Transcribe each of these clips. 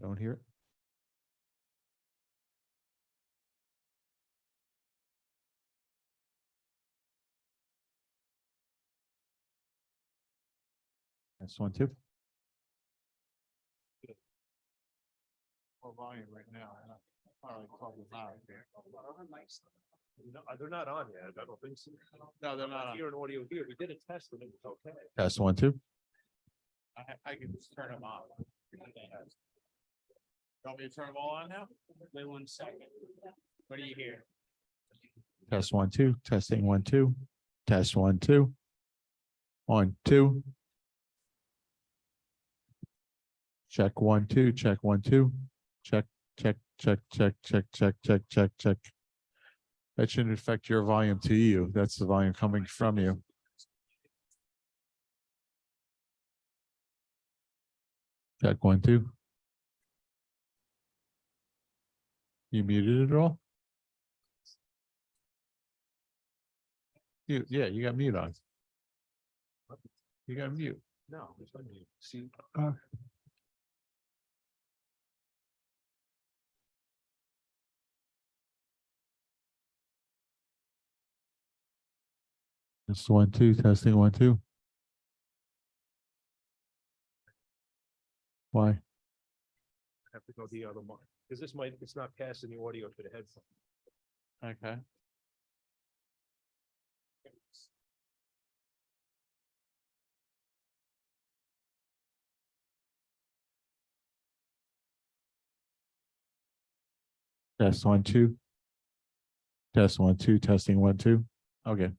Don't hear it. That's one, two. More volume right now. No, they're not on yet. I don't think so. No, they're not on. Here in audio here. We did a test and it was okay. Test one, two. I can just turn them on. Want me to turn them all on now? Wait 1 second. What do you hear? Test one, two. Testing one, two. Test one, two. 1, 2. Check 1, 2. Check 1, 2. Check, check, check, check, check, check, check, check, check. That shouldn't affect your volume to you. That's the volume coming from you. Check 1, 2. You muted it all? Yeah, you got mute on. You got mute. No, it's not you. See, It's 1, 2. Testing 1, 2. Why? I have to go the other one because it's not passing the audio to the headphone. Okay. Test 1, 2. Test 1, 2. Testing 1, 2. Okay.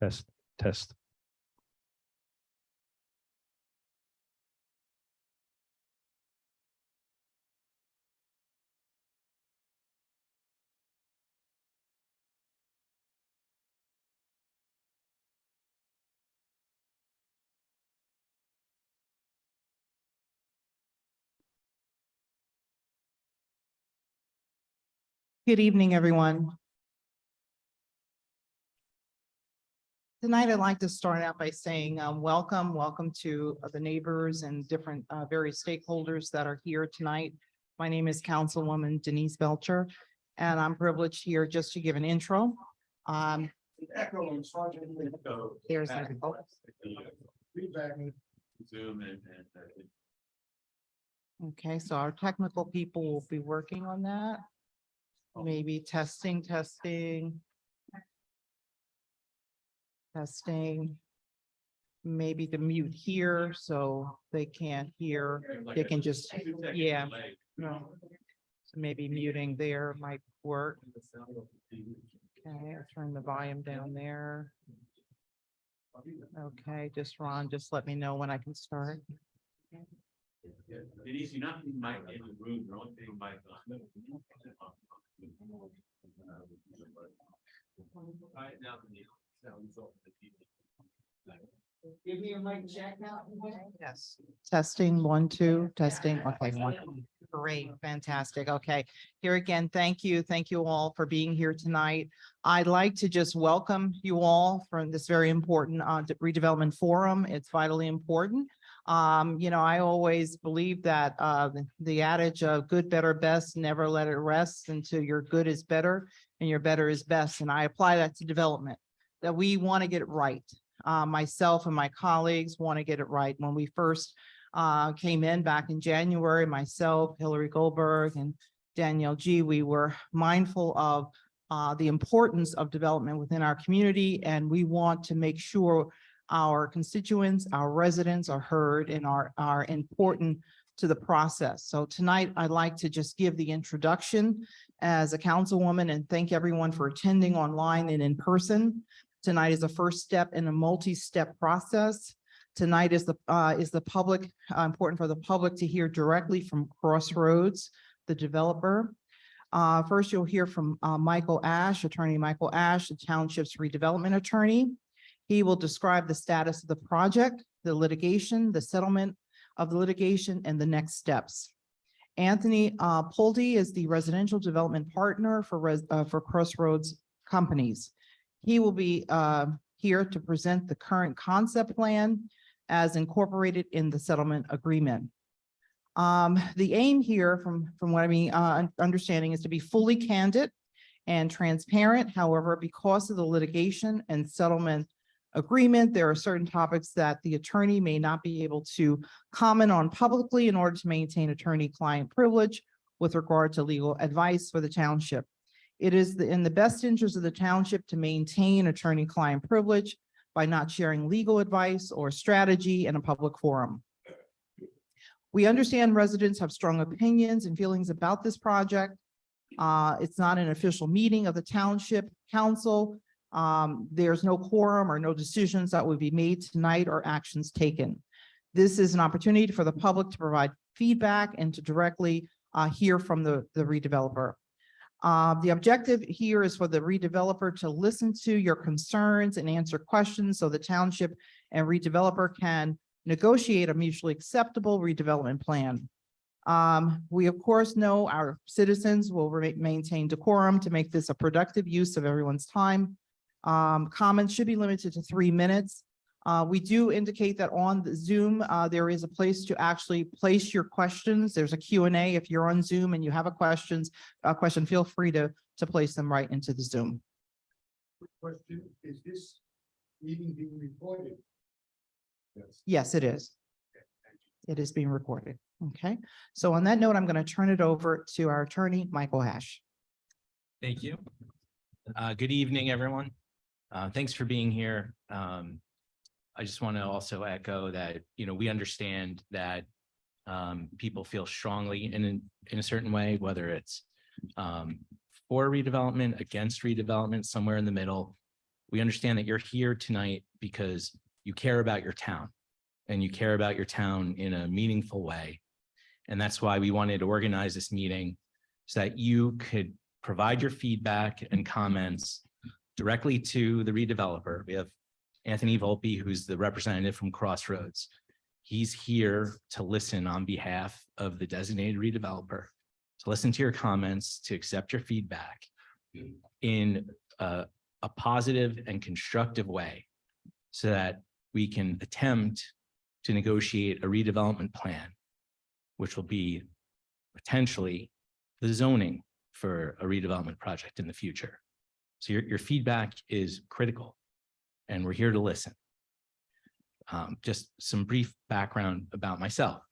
Test. Good evening, everyone. Tonight, I'd like to start out by saying welcome to the neighbors and different various stakeholders that are here tonight. My name is Councilwoman Denise Belcher, and I'm privileged here just to give an intro. There's that. Okay, so our technical people will be working on that. Maybe testing. Maybe the mute here, so they can't hear. They can just, yeah. No. So maybe muting there might work. Okay, I'll turn the volume down there. Okay, Ron, just let me know when I can start. Denise, you're not in the room, you're only being mic on. Right now, Give me your mic check now. Yes. Testing 1, 2, testing. Okay, 1. Great, fantastic. Okay, here again, thank you. Thank you all for being here tonight. I'd like to just welcome you all from this very important redevelopment forum. It's vitally important. I always believe that the adage of good, better, best, never let it rest until your good is better and your better is best. And I apply that to development, that we want to get it right. Myself and my colleagues want to get it right. When we first came in back in January, myself, Hillary Goldberg, and Danielle G., we were mindful of the importance of development within our community, and we want to make sure our constituents, our residents are heard and are important to the process. So tonight, I'd like to just give the introduction as a councilwoman and thank everyone for attending online and in person. Tonight is the first step in a multi-step process. Tonight is the public, important for the public to hear directly from Crossroads, the developer. First, you'll hear from Michael Ash, Attorney Michael Ash, the Township's redevelopment attorney. He will describe the status of the project, the litigation, the settlement of the litigation, and the next steps. Anthony Pulte is the residential development partner for Crossroads Companies. He will be here to present the current concept plan as incorporated in the settlement agreement. The aim here, from what I'm understanding, is to be fully candid and transparent. However, because of the litigation and settlement agreement, there are certain topics that the attorney may not be able to comment on publicly in order to maintain attorney-client privilege with regard to legal advice for the township. It is in the best interest of the township to maintain attorney-client privilege by not sharing legal advice or strategy in a public forum. We understand residents have strong opinions and feelings about this project. It's not an official meeting of the township council. There's no quorum or no decisions that would be made tonight or actions taken. This is an opportunity for the public to provide feedback and to directly hear from the redeveloper. The objective here is for the redeveloper to listen to your concerns and answer questions so the township and redeveloper can negotiate a mutually acceptable redevelopment plan. We of course know our citizens will maintain decorum to make this a productive use of everyone's time. Comments should be limited to 3 minutes. We do indicate that on the Zoom, there is a place to actually place your questions. There's a Q&A. If you're on Zoom and you have a question, feel free to place them right into the Zoom. Quick question, is this meeting being recorded? Yes. Yes, it is. It is being recorded. Okay. So on that note, I'm going to turn it over to our attorney, Michael Ash. Thank you. Good evening, everyone. Thanks for being here. I just want to also echo that, we understand that people feel strongly in a certain way, whether it's for redevelopment, against redevelopment, somewhere in the middle. We understand that you're here tonight because you care about your town and you care about your town in a meaningful way. And that's why we wanted to organize this meeting so that you could provide your feedback and comments directly to the redeveloper. We have Anthony Volpe, who's the representative from Crossroads. He's here to listen on behalf of the designated redeveloper, to listen to your comments, to accept your feedback in a positive and constructive way so that we can attempt to negotiate a redevelopment plan, which will be potentially the zoning for a redevelopment project in the future. So your feedback is critical, and we're here to listen. Just some brief background about myself.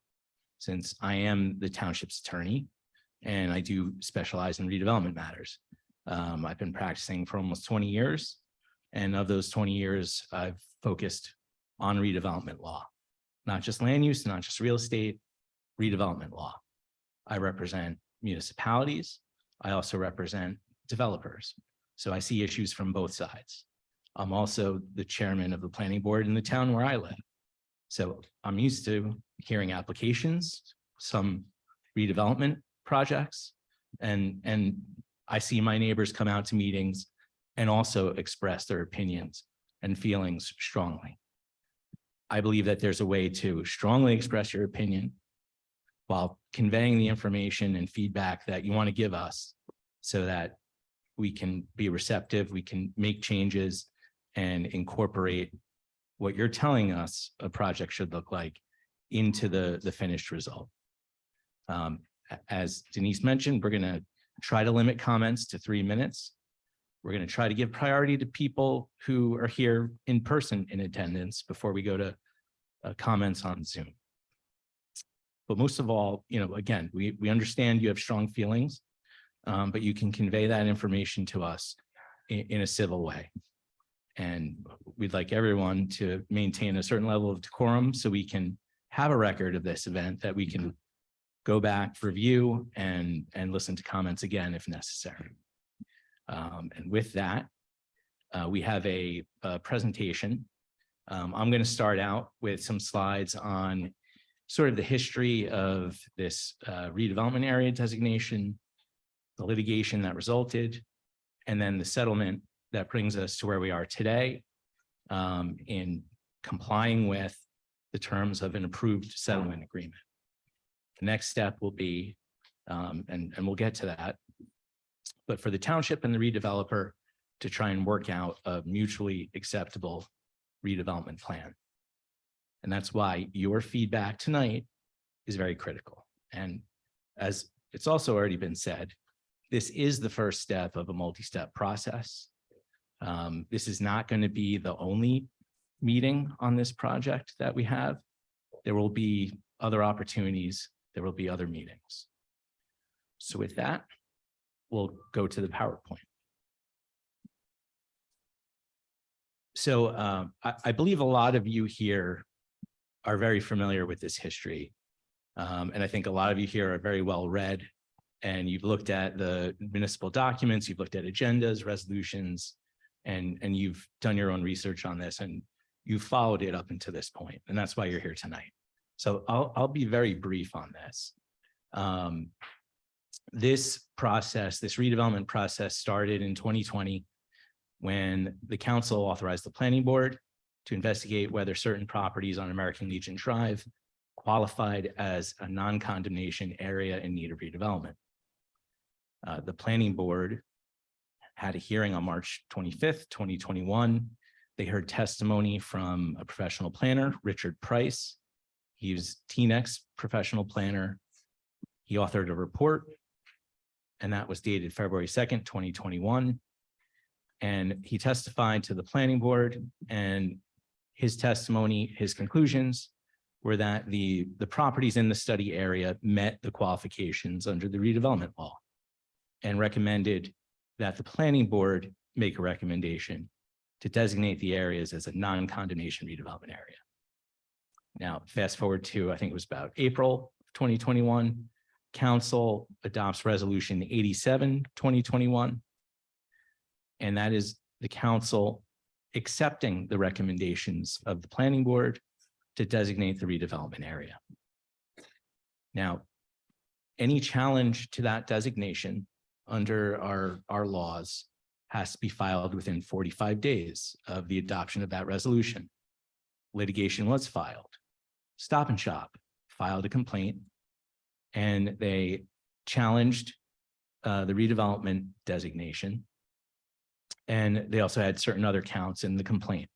Since I am the township's attorney and I do specialize in redevelopment matters, I've been practicing for almost 20 years. And of those 20 years, I've focused on redevelopment law, not just land use, not just real estate, redevelopment law. I represent municipalities. I also represent developers. So I see issues from both sides. I'm also the chairman of the planning board in the town where I live. So I'm used to hearing applications, some redevelopment projects, and I see my neighbors come out to meetings and also express their opinions and feelings strongly. I believe that there's a way to strongly express your opinion while conveying the information and feedback that you want to give us so that we can be receptive, we can make changes and incorporate what you're telling us a project should look like into the finished result. As Denise mentioned, we're going to try to limit comments to 3 minutes. We're going to try to give priority to people who are here in person in attendance before we go to comments on Zoom. But most of all, again, we understand you have strong feelings, but you can convey that information to us in a civil way. And we'd like everyone to maintain a certain level of decorum so we can have a record of this event that we can go back, review, and listen to comments again if necessary. And with that, we have a presentation. I'm going to start out with some slides on sort of the history of this redevelopment area designation, the litigation that resulted, and then the settlement that brings us to where we are today in complying with the terms of an approved settlement agreement. The next step will be, and we'll get to that, but for the township and the redeveloper to try and work out a mutually acceptable redevelopment plan. And that's why your feedback tonight is very critical. And as it's also already been said, this is the first step of a multi-step process. This is not going to be the only meeting on this project that we have. There will be other opportunities. There will be other meetings. So with that, we'll go to the PowerPoint. So I believe a lot of you here are very familiar with this history. And I think a lot of you here are very well read, and you've looked at the municipal documents, you've looked at agendas, resolutions, and you've done your own research on this, and you've followed it up until this point. And that's why you're here tonight. So I'll be very brief on this. This process, this redevelopment process started in 2020 when the council authorized the planning board to investigate whether certain properties on American Legion Drive qualified as a non-condemnation area in need of redevelopment. The planning board had a hearing on March 25th, 2021. They heard testimony from a professional planner, Richard Price. He was Teaneck's professional planner. He authored a report, and that was dated February 2nd, 2021. And he testified to the planning board, and his testimony, his conclusions were that the properties in the study area met the qualifications under the redevelopment law, and recommended that the planning board make a recommendation to designate the areas as a non-condemnation redevelopment area. Now, fast forward to, I think it was about April 2021, council adopts resolution 87, 2021. And that is the council accepting the recommendations of the planning board to designate the redevelopment area. Now, any challenge to that designation under our laws has to be filed within 45 days of the adoption of that resolution. Litigation was filed. Stop and Shop filed a complaint, and they challenged the redevelopment designation. And they also had certain other counts in the complaint.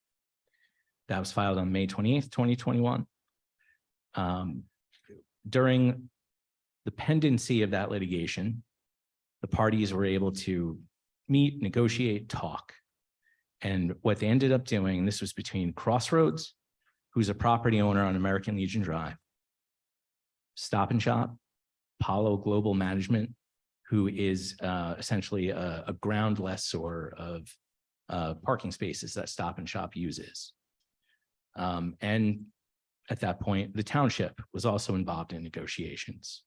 That was filed on May 28th, 2021. During the pendency of that litigation, the parties were able to meet, negotiate, talk. And what they ended up doing, this was between Crossroads, who's a property owner on American Legion Drive, Stop and Shop, Apollo Global Management, who is essentially a ground lessor of parking spaces that Stop and Shop uses. And at that point, the township was also involved in negotiations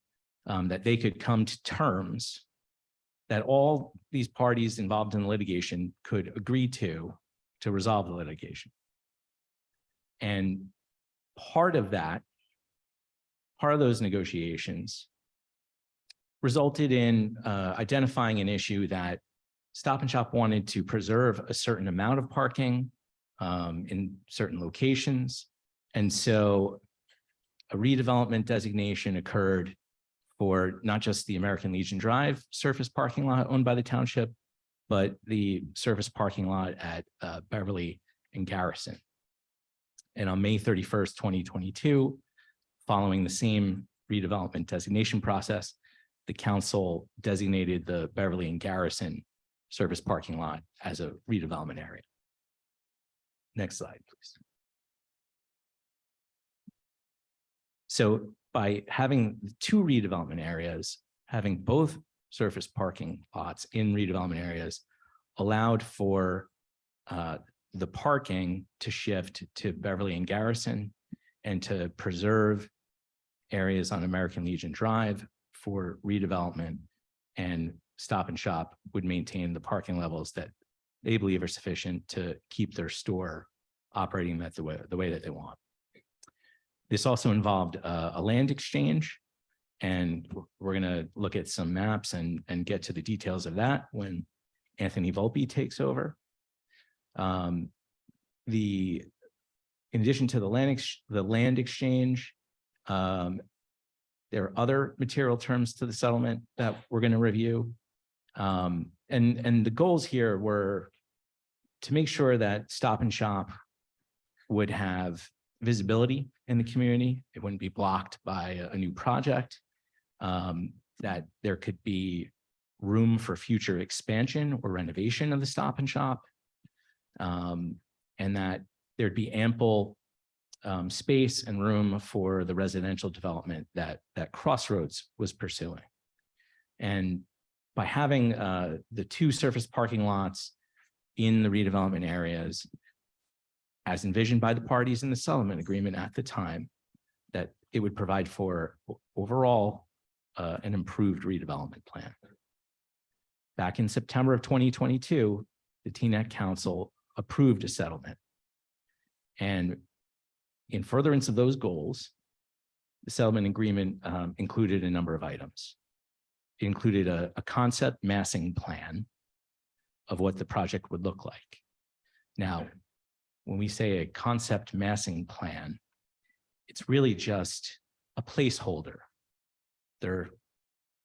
that they could come to terms that all these parties involved in the litigation could agree to resolve the litigation. And part of those negotiations resulted in identifying an issue that Stop and Shop wanted to preserve a certain amount of parking in certain locations. And so a redevelopment designation occurred for not just the American Legion Drive surface parking lot owned by the township, but the surface parking lot at Beverly and Garrison. And on May 31st, 2022, following the same redevelopment designation process, the council designated the Beverly and Garrison surface parking lot as a redevelopment area. Next slide, please. So by having two redevelopment areas, having both surface parking lots in redevelopment areas allowed for the parking to shift to Beverly and Garrison and to preserve areas on American Legion Drive for redevelopment, and Stop and Shop would maintain the parking levels that they believe are sufficient to keep their store operating that the way that they want. This also involved a land exchange, and we're going to look at some maps and get to the details of that when Anthony Volpe takes over. In addition to the land exchange, there are other material terms to the settlement that we're going to review. And the goals here were to make sure that Stop and Shop would have visibility in the community. It wouldn't be blocked by a new project, that there could be room for future expansion or renovation of the Stop and Shop, and that there'd be ample space and room for the residential development that Crossroads was pursuing. And by having the 2 surface parking lots in the redevelopment areas, as envisioned by the parties in the settlement agreement at the time, that it would provide for overall an improved redevelopment plan. Back in September of 2022, the Teaneck Council approved a settlement. And in furtherance of those goals, the settlement agreement included a number of items. It included a concept massing plan of what the project would look like. Now, when we say a concept massing plan, it's really just a placeholder. They're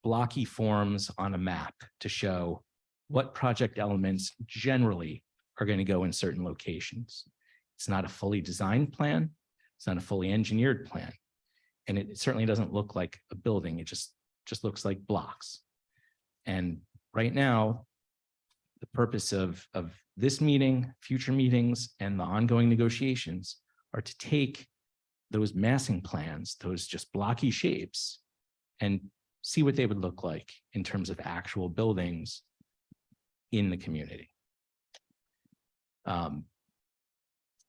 blocky forms on a map to show what project elements generally are going to go in certain locations. It's not a fully designed plan. It's not a fully engineered plan. And it certainly doesn't look like a building. It just looks like blocks. And right now, the purpose of this meeting, future meetings, and the ongoing negotiations are to take those massing plans, those just blocky shapes, and see what they would look like in terms of actual buildings in the community.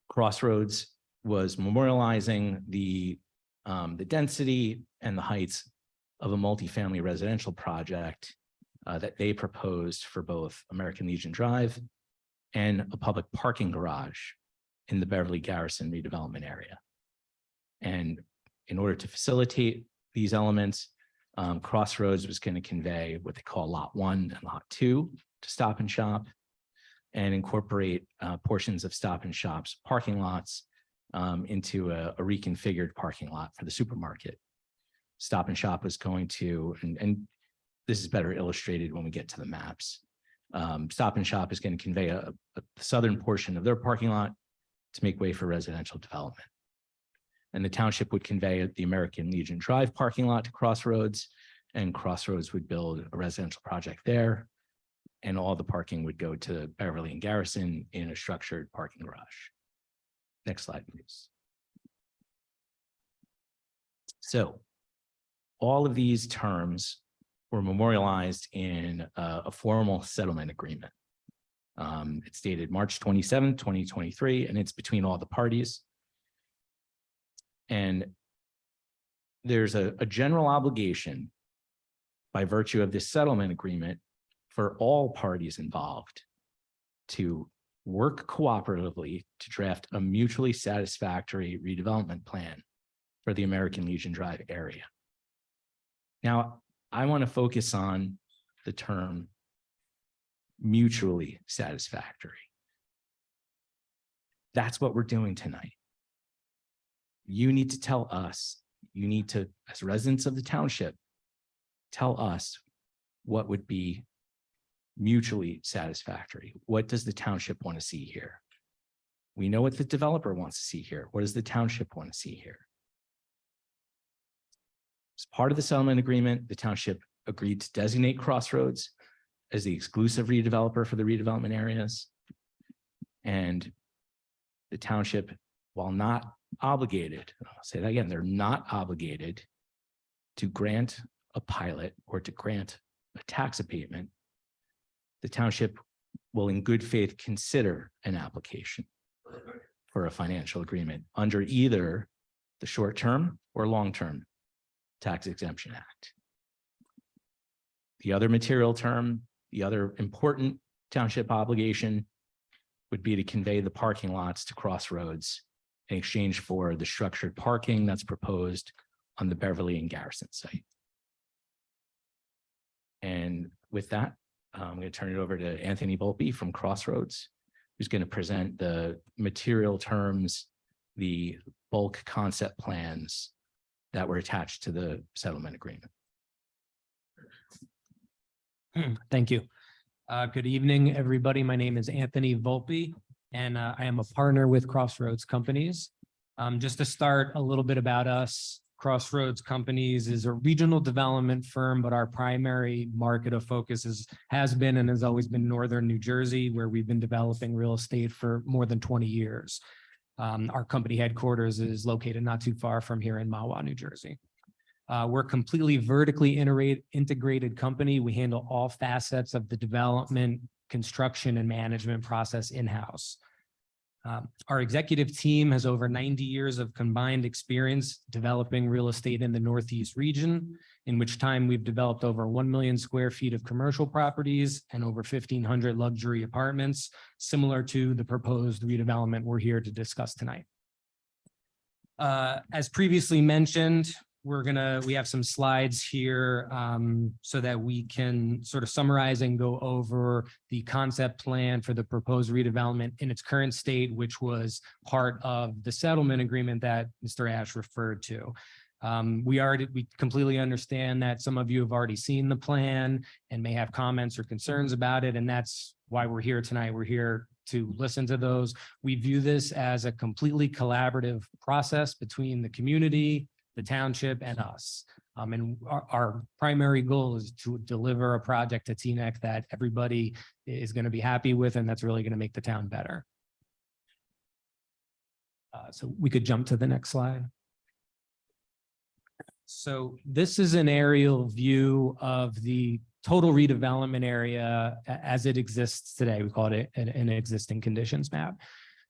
Crossroads was memorializing the density and the heights of a multifamily residential project that they proposed for both American Legion Drive and a public parking garage in the Beverly Garrison redevelopment area. And in order to facilitate these elements, Crossroads was going to convey what they call Lot 1 and Lot 2 to Stop and Shop, and incorporate portions of Stop and Shop's parking lots into a reconfigured parking lot for the supermarket. Stop and Shop was going to, and this is better illustrated when we get to the maps. Stop and Shop is going to convey a southern portion of their parking lot to make way for residential development. And the township would convey the American Legion Drive parking lot to Crossroads, and Crossroads would build a residential project there. And all the parking would go to Beverly and Garrison in a structured parking garage. Next slide, please. So all of these terms were memorialized in a formal settlement agreement. It's dated March 27, 2023, and it's between all the parties. And there's a general obligation by virtue of this settlement agreement for all parties involved to work cooperatively to draft a mutually satisfactory redevelopment plan for the American Legion Drive area. Now, I want to focus on the term mutually satisfactory. That's what we're doing tonight. You need to tell us, you need to, as residents of the township, tell us what would be mutually satisfactory. What does the township want to see here? We know what the developer wants to see here. What does the township want to see here? As part of the settlement agreement, the township agreed to designate Crossroads as the exclusive redeveloper for the redevelopment areas. And the township, while not obligated, I'll say that again, they're not obligated to grant a pilot or to grant a tax abatement. The township will in good faith consider an application for a financial agreement under either the short-term or long-term Tax Exemption Act. The other material term, the other important township obligation would be to convey the parking lots to Crossroads in exchange for the structured parking that's proposed on the Beverly and Garrison site. And with that, I'm going to turn it over to Anthony Volpe from Crossroads, who's going to present the material terms, the bulk concept plans that were attached to the settlement agreement. Thank you. Good evening, everybody. My name is Anthony Volpe, and I am a partner with Crossroads Companies. Just to start a little bit about us, Crossroads Companies is a regional development firm, but our primary market of focus has been and has always been Northern New Jersey, where we've been developing real estate for more than 20 years. Our company headquarters is located not too far from here in Mahwah, New Jersey. We're a completely vertically integrated company. We handle all facets of the development, construction, and management process in-house. Our executive team has over 90 years of combined experience developing real estate in the Northeast region, in which time we've developed over 1 million square feet of commercial properties and over 1,500 luxury apartments, similar to the proposed redevelopment we're here to discuss tonight. As previously mentioned, we have some slides here so that we can sort of summarize and go over the concept plan for the proposed redevelopment in its current state, which was part of the settlement agreement that Mr. Ash referred to. We completely understand that some of you have already seen the plan and may have comments or concerns about it, and that's why we're here tonight. We're here to listen to those. We view this as a completely collaborative process between the community, the township, and us. And our primary goal is to deliver a project to Teaneck that everybody is going to be happy with, and that's really going to make the town better. So we could jump to the next slide. So this is an aerial view of the total redevelopment area as it exists today. We call it an existing conditions map.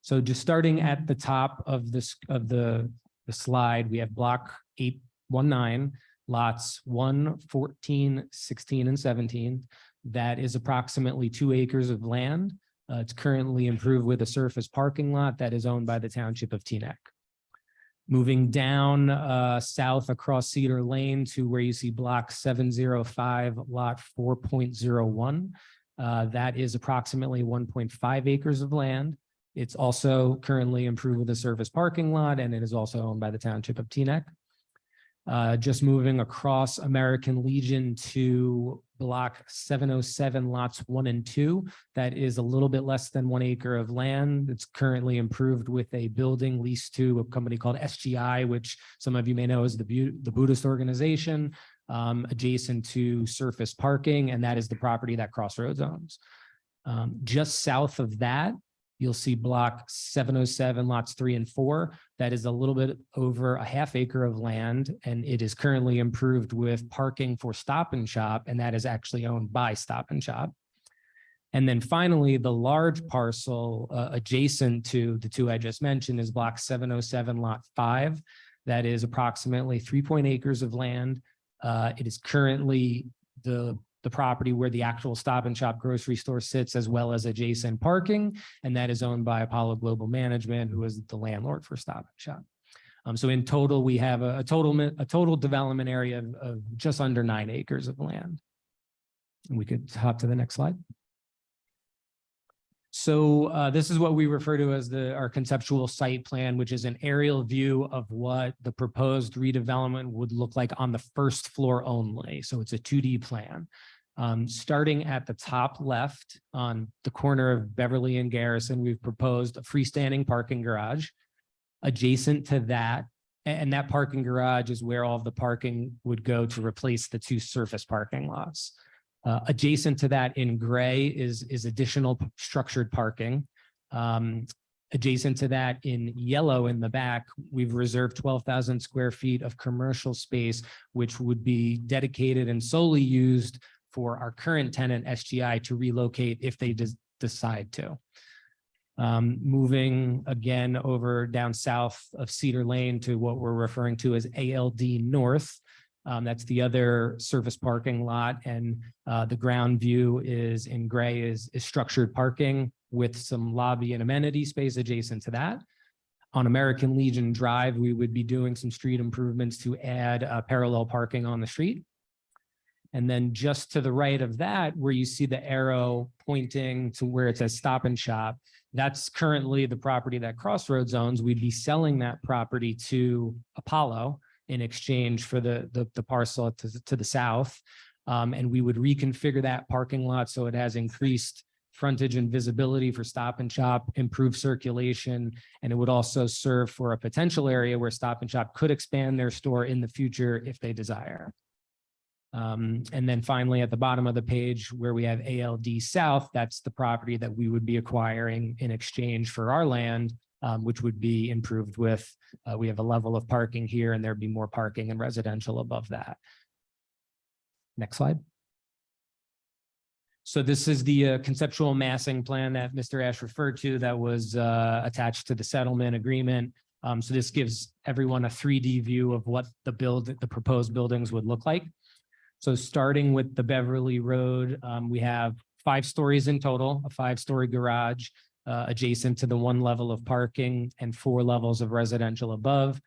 So just starting at the top of the slide, we have block 819, lots 1, 14, 16, and 17. That is approximately 2 acres of land. It's currently improved with a surface parking lot that is owned by the Township of Teaneck. Moving down south across Cedar Lane to where you see block 705, lot 4.01. That is approximately 1.5 acres of land. It's also currently improved with a surface parking lot, and it is also owned by the Township of Teaneck. Just moving across American Legion to block 707, lots 1 and 2. That is a little bit less than 1 acre of land. It's currently improved with a building leased to a company called SGI, which some of you may know is the Buddhist organization, adjacent to surface parking, and that is the property that Crossroads owns. Just south of that, you'll see block 707, lots 3 and 4. That is a little bit over a ½ acre of land, and it is currently improved with parking for Stop and Shop, and that is actually owned by Stop and Shop. And then finally, the large parcel adjacent to the two I just mentioned is block 707, lot 5. That is approximately 3 acres of land. It is currently the property where the actual Stop and Shop grocery store sits, as well as adjacent parking, and that is owned by Apollo Global Management, who is the landlord for Stop and Shop. So in total, we have a total development area of just under 9 acres of land. And we could hop to the next slide. So this is what we refer to as our conceptual site plan, which is an aerial view of what the proposed redevelopment would look like on the first floor only. So it's a 2D plan. Starting at the top left on the corner of Beverly and Garrison, we've proposed a freestanding parking garage. Adjacent to that, and that parking garage is where all of the parking would go to replace the 2 surface parking lots. Adjacent to that in gray is additional structured parking. Adjacent to that in yellow in the back, we've reserved 12,000 square feet of commercial space, which would be dedicated and solely used for our current tenant SGI to relocate if they decide to. Moving again over down south of Cedar Lane to what we're referring to as ALD North. That's the other surface parking lot, and the ground view is in gray is structured parking with some lobby and amenity space adjacent to that. On American Legion Drive, we would be doing some street improvements to add parallel parking on the street. And then just to the right of that, where you see the arrow pointing to where it says Stop and Shop, that's currently the property that Crossroads owns. We'd be selling that property to Apollo in exchange for the parcel to the south. And we would reconfigure that parking lot so it has increased frontage and visibility for Stop and Shop, improve circulation, and it would also serve for a potential area where Stop and Shop could expand their store in the future if they desire. And then finally, at the bottom of the page where we have ALD South, that's the property that we would be acquiring in exchange for our land, which would be improved with, we have a level of parking here and there'd be more parking and residential above that. Next slide. So this is the conceptual massing plan that Mr. Ash referred to that was attached to the settlement agreement. So this gives everyone a 3D view of what the proposed buildings would look like. So starting with the Beverly Road, we have 5 stories in total, a 5-story garage adjacent to the 1 level of parking and 4 levels of residential above.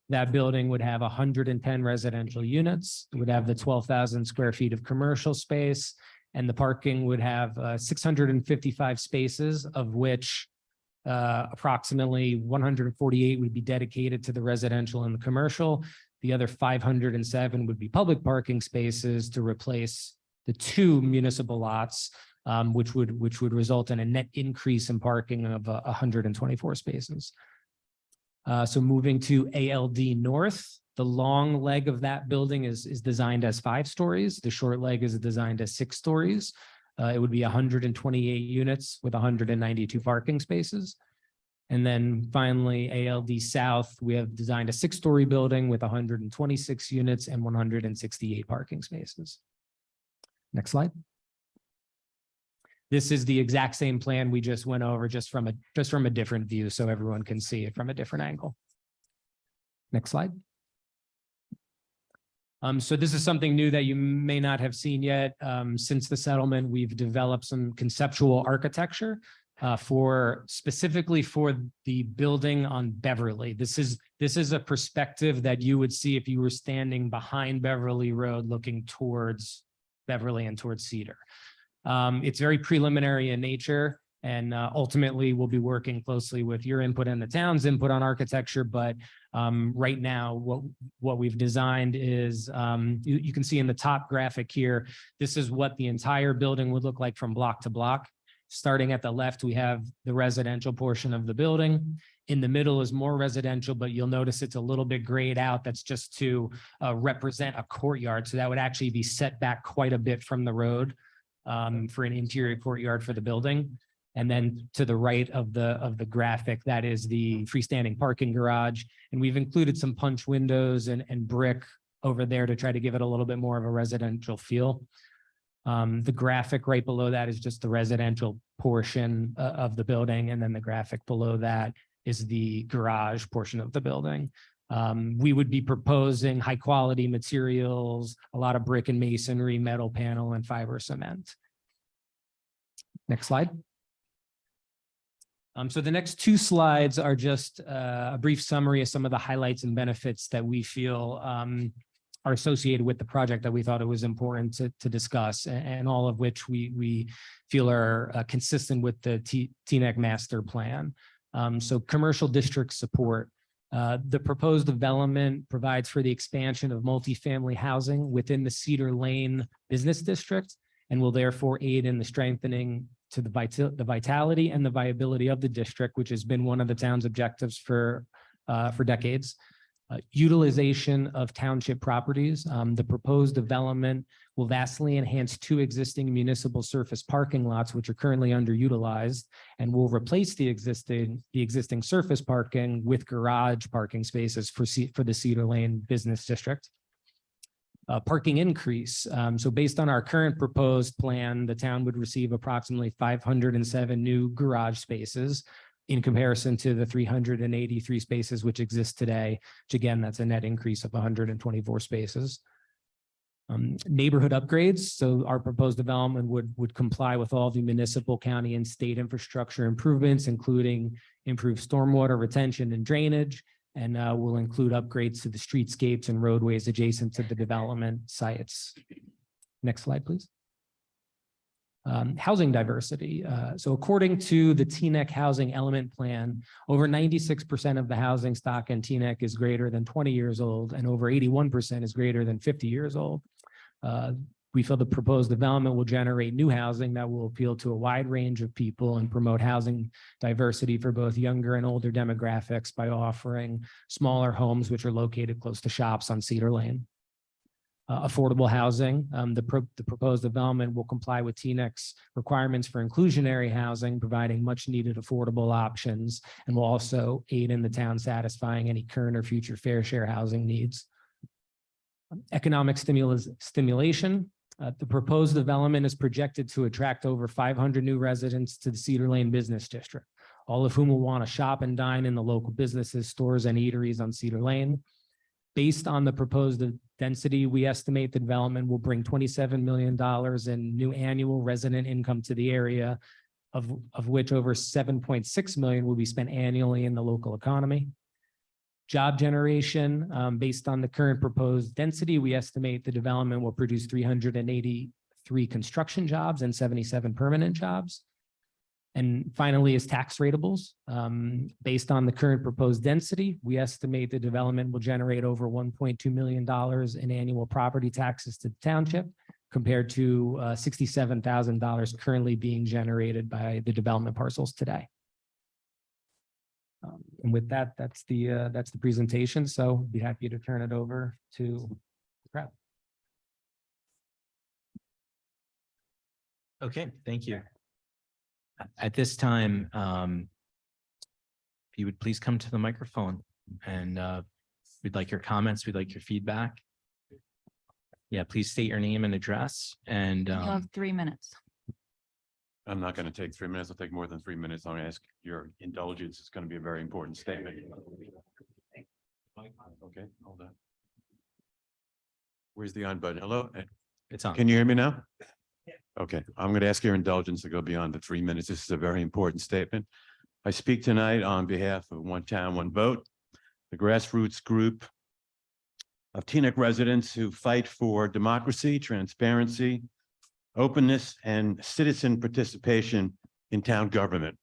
That building would have 110 residential units. It would have the 12,000 square feet of commercial space, and the parking would have 655 spaces, of which approximately 148 would be dedicated to the residential and the commercial. The other 507 would be public parking spaces to replace the 2 municipal lots, which would result in a net increase in parking of 124 spaces. So moving to ALD North, the long leg of that building is designed as 5 stories. The short leg is designed as 6 stories. It would be 128 units with 192 parking spaces. And then finally, ALD South, we have designed a 6-story building with 126 units and 168 parking spaces. Next slide. This is the exact same plan we just went over, just from a different view, so everyone can see it from a different angle. Next slide. So this is something new that you may not have seen yet. Since the settlement, we've developed some conceptual architecture specifically for the building on Beverly. This is a perspective that you would see if you were standing behind Beverly Road looking towards Beverly and towards Cedar. It's very preliminary in nature, and ultimately we'll be working closely with your input and the town's input on architecture. But right now, what we've designed is, you can see in the top graphic here, this is what the entire building would look like from block to block. Starting at the left, we have the residential portion of the building. In the middle is more residential, but you'll notice it's a little bit grayed out. That's just to represent a courtyard. So that would actually be set back quite a bit from the road for an interior courtyard for the building. And then to the right of the graphic, that is the freestanding parking garage. And we've included some punch windows and brick over there to try to give it a little bit more of a residential feel. The graphic right below that is just the residential portion of the building. And then the graphic below that is the garage portion of the building. We would be proposing high quality materials, a lot of brick and masonry, metal panel, and fiber cement. Next slide. So the next 2 slides are just a brief summary of some of the highlights and benefits that we feel are associated with the project that we thought it was important to discuss, and all of which we feel are consistent with the Teaneck master plan. So commercial district support. The proposed development provides for the expansion of multifamily housing within the Cedar Lane Business District, and will therefore aid in the strengthening to the vitality and the viability of the district, which has been one of the town's objectives for decades. Utilization of township properties. The proposed development will vastly enhance 2 existing municipal surface parking lots, which are currently underutilized, and will replace the existing surface parking with garage parking spaces for the Cedar Lane Business District. Parking increase. So based on our current proposed plan, the town would receive approximately 507 new garage spaces in comparison to the 383 spaces which exist today, which again, that's a net increase of 124 spaces. Neighborhood upgrades. So our proposed development would comply with all the municipal, county, and state infrastructure improvements, including improved stormwater retention and drainage, and will include upgrades to the streetscapes and roadways adjacent to the development sites. Next slide, please. Housing diversity. So according to the Teaneck Housing Element Plan, over 96% of the housing stock in Teaneck is greater than 20 years old, and over 81% is greater than 50 years old. We feel the proposed development will generate new housing that will appeal to a wide range of people and promote housing diversity for both younger and older demographics by offering smaller homes which are located close to shops on Cedar Lane. Affordable housing. The proposed development will comply with Teaneck's requirements for inclusionary housing, providing much needed affordable options, and will also aid in the town satisfying any current or future fair share housing needs. Economic stimulation. The proposed development is projected to attract over 500 new residents to the Cedar Lane Business District, all of whom will want to shop and dine in the local businesses, stores, and eateries on Cedar Lane. Based on the proposed density, we estimate the development will bring $27 million in new annual resident income to the area, of which over $7.6 million will be spent annually in the local economy. Job generation, based on the current proposed density, we estimate the development will produce 383 construction jobs and 77 permanent jobs. And finally is tax ratables. Based on the current proposed density, we estimate the development will generate over $1.2 million in annual property taxes to the township, compared to $67,000 currently being generated by the development parcels today. And with that, that's the presentation. So I'd be happy to turn it over to Brad. Okay, thank you. At this time, if you would please come to the microphone, and we'd like your comments, we'd like your feedback. Yeah, please state your name and address, and You have 3 minutes. I'm not going to take 3 minutes. I'll take more than 3 minutes. I'm going to ask your indulgence. It's going to be a very important statement. Okay, hold on. Where's the on button? Hello? it's on. Can you hear me now? Okay, I'm going to ask your indulgence to go beyond the 3 minutes. This is a very important statement. I speak tonight on behalf of One Town, One Vote, the grassroots group of Teaneck residents who fight for democracy, transparency, openness, and citizen participation in town government.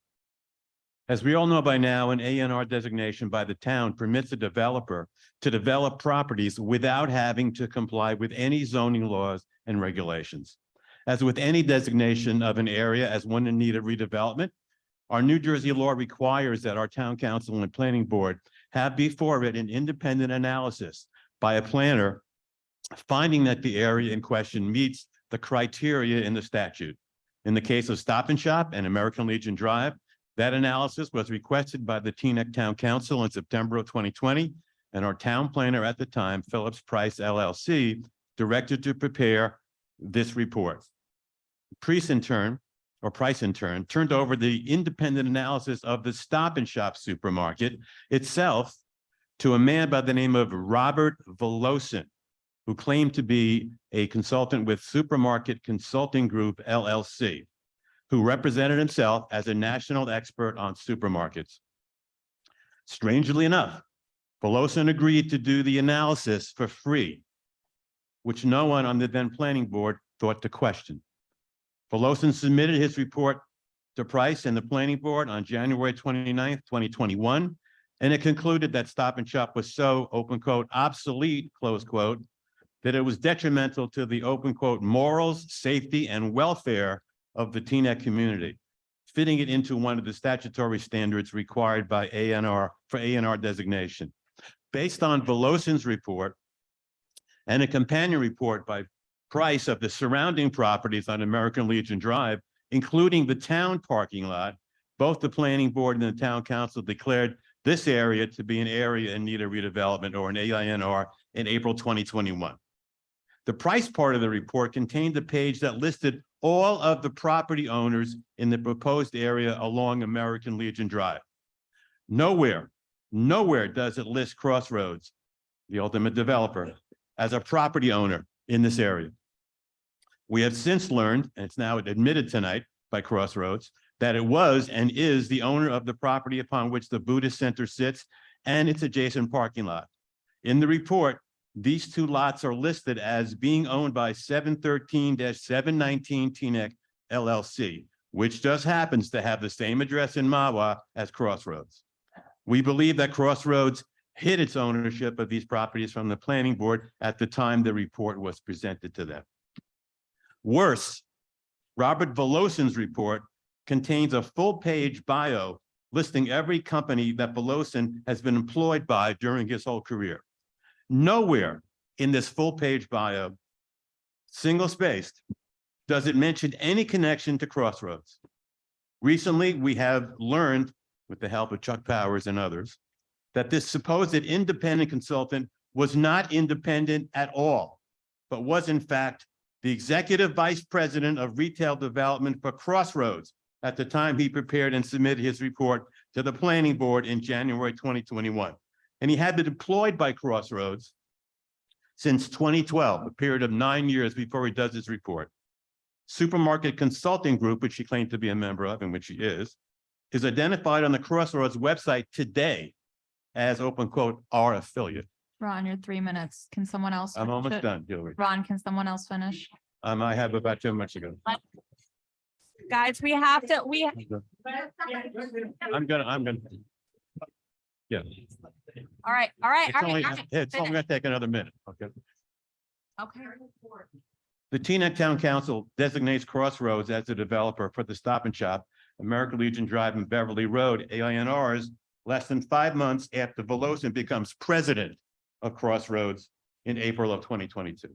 As we all know by now, an A&R designation by the town permits a developer to develop properties without having to comply with any zoning laws and regulations. As with any designation of an area as one in need of redevelopment, our New Jersey law requires that our town council and planning board have before it an independent analysis by a planner finding that the area in question meets the criteria in the statute. In the case of Stop and Shop and American Legion Drive, that analysis was requested by the Teaneck Town Council in September of 2020, and our town planner at the time, Phillips Price LLC, directed to prepare this report. Price in turn turned over the independent analysis of the Stop and Shop supermarket itself to a man by the name of Robert Velosin, who claimed to be a consultant with Supermarket Consulting Group LLC, who represented himself as a national expert on supermarkets. Strangely enough, Velosin agreed to do the analysis for free, which no one on the then planning board thought to question. Velosin submitted his report to Price and the planning board on January 29th, 2021, and it concluded that Stop and Shop was so, open quote, obsolete, close quote, that it was detrimental to the, open quote, morals, safety, and welfare of the Teaneck community, fitting it into one of the statutory standards required by A&R for A&R designation. Based on Velosin's report and a companion report by Price of the surrounding properties on American Legion Drive, including the town parking lot, both the planning board and the town council declared this area to be an area in need of redevelopment, or an AINR, in April 2021. The Price part of the report contained a page that listed all of the property owners in the proposed area along American Legion Drive. Nowhere does it list Crossroads, the ultimate developer, as a property owner in this area. We have since learned, and it's now admitted tonight by Crossroads, that it was and is the owner of the property upon which the Buddhist Center sits and its adjacent parking lot. In the report, these two lots are listed as being owned by 713-719 Teaneck LLC, which just happens to have the same address in Mahwah as Crossroads. We believe that Crossroads hid its ownership of these properties from the planning board at the time the report was presented to them. Worse, Robert Voloson's report contains a full-page bio listing every company that Voloson has been employed by during his whole career. Nowhere in this full-page bio, single-spaced, does it mention any connection to Crossroads. Recently, we have learned, with the help of Chuck Powers and others, that this supposed independent consultant was not independent at all, but was in fact the executive vice president of retail development for Crossroads at the time he prepared and submitted his report to the planning board in January 2021. And he had been deployed by Crossroads since 2012, a period of 9 years before he does his report. Supermarket Consulting Group, which he claimed to be a member of, and which he is identified on the Crossroads website today as, open quote, our affiliate. Ron, you're 3 minutes. Can someone else? I'm finish almost it? done, Hillary. Ron, can someone else finish? I have about 2 minutes ago. Guys, we have to, I'm gonna. Yeah. all right, all right, It's all right. only, all right, it's only finish. gonna take another minute, okay? Okay. The Teaneck Town Council designates Crossroads as the developer for the Stop and Shop, American Legion Drive and Beverly Road, AINRs, less than 5 months after Voloson becomes president of Crossroads in April of 2022.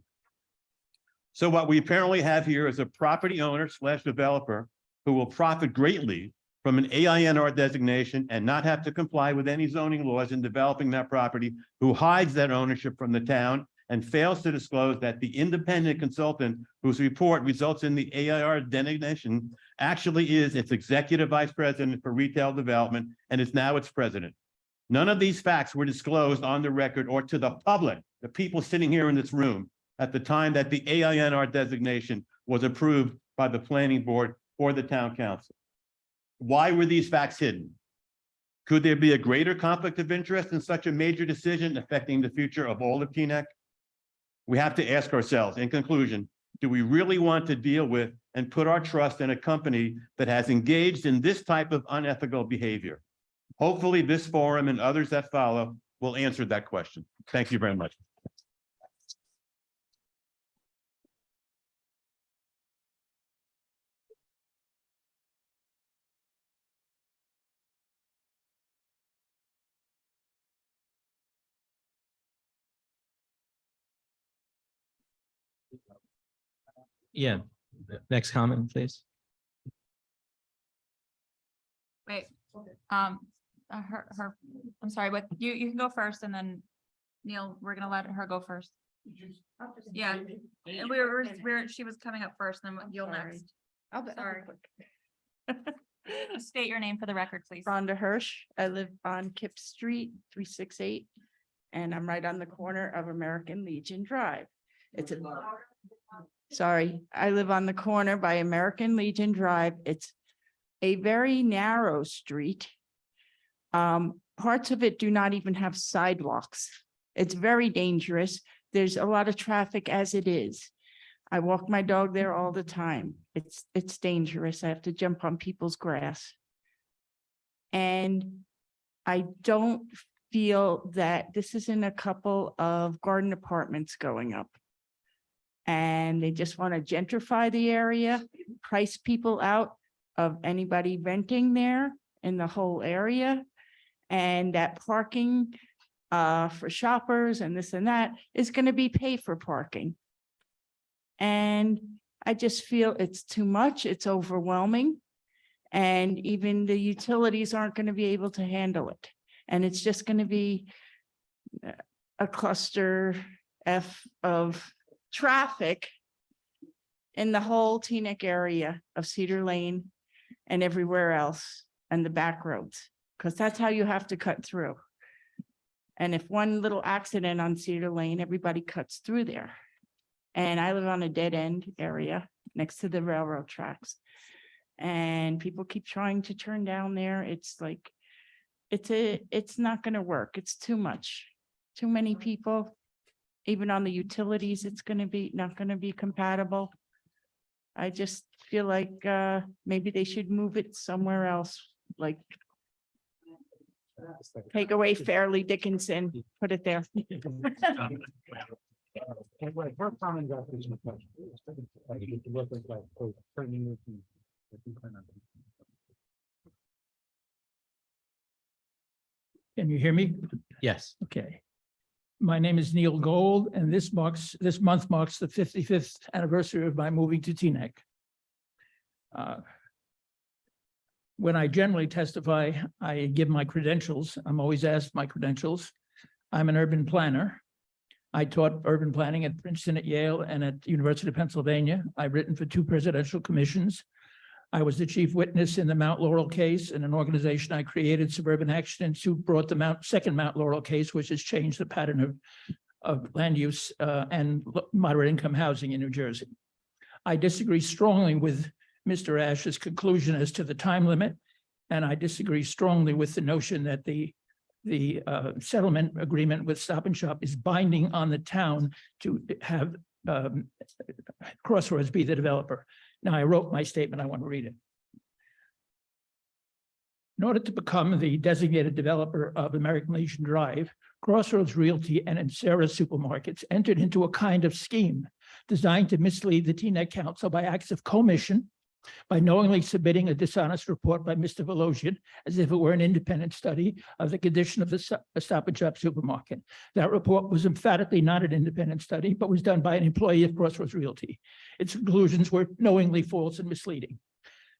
So what we apparently have here is a property owner / developer who will profit greatly from an AINR designation and not have to comply with any zoning laws in developing that property, who hides that ownership from the town and fails to disclose that the independent consultant whose report results in the AIR designation actually is its executive vice president for retail development and is now its president. None of these facts were disclosed on the record or to the public, the people sitting here in this room, at the time that the AINR designation was approved by the planning board or the town council. Why were these facts hidden? Could there be a greater conflict of interest in such a major decision affecting the future of all of Teaneck? We have to ask ourselves, in conclusion, do we really want to deal with and put our trust in a company that has engaged in this type of unethical behavior? Hopefully this forum and others that follow will answer that question. Thank you very much. Yeah, next comment, please. Wait, I'm sorry, but you can go first and then Neil, we're gonna let her go first. Yeah, and she was coming up first, then you'll next. Sorry. State your name for the record, please. Rhonda Hirsch. I live on Kip Street, 368, and I'm right on the corner of American Legion Drive. I live on the corner by American Legion Drive. It's a very narrow street. Parts of it do not even have sidewalks. It's very dangerous. There's a lot of traffic as it is. I walk my dog there all the time. It's dangerous. I have to jump on people's grass. And I don't feel that this is in a couple of garden apartments going up. And they just want to gentrify the area, price people out of anybody renting there in the whole area. And that parking for shoppers and this and that is going to be pay for parking. And I just feel it's too much. It's overwhelming. And even the utilities aren't going to be able to handle it. And it's just going to be a cluster F of traffic in the whole Teaneck area of Cedar Lane and everywhere else and the back roads, because that's how you have to cut through. And if one little accident on Cedar Lane, everybody cuts through there. And I live on a dead end area next to the railroad tracks. And people keep trying to turn down there. It's like, it's not gonna work. It's too much. Too many people. Even on the utilities, it's not gonna be compatible. I just feel like maybe they should move it somewhere else, like take away Fairleigh Dickinson, put it there. Can you hear me? Yes. Okay. My name is Neil Gold, and this month marks the 55th anniversary of my moving to Teaneck. When I generally testify, I give my credentials. I'm always asked my credentials. I'm an urban planner. I taught urban planning at Princeton, at Yale, and at the University of Pennsylvania. I've written for 2 presidential commissions. I was the chief witness in the Mount Laurel case, and an organization I created, Suburban Action Institute, brought the second Mount Laurel case, which has changed the pattern of land use and moderate income housing in New Jersey. I disagree strongly with Mr. Ash's conclusion as to the time limit, and I disagree strongly with the notion that the settlement agreement with Stop and Shop is binding on the town to have Crossroads be the developer. Now, I wrote my statement. I want to read it. In order to become the designated developer of American Legion Drive, Crossroads Realty and Insera Supermarkets entered into a kind of scheme designed to mislead the Teaneck Council by acts of commission, by knowingly submitting a dishonest report by Mr. Volosian as if it were an independent study of the condition of the Stop and Shop supermarket. That report was emphatically not an independent study, but was done by an employee of Crossroads Realty. Its conclusions were knowingly false and misleading.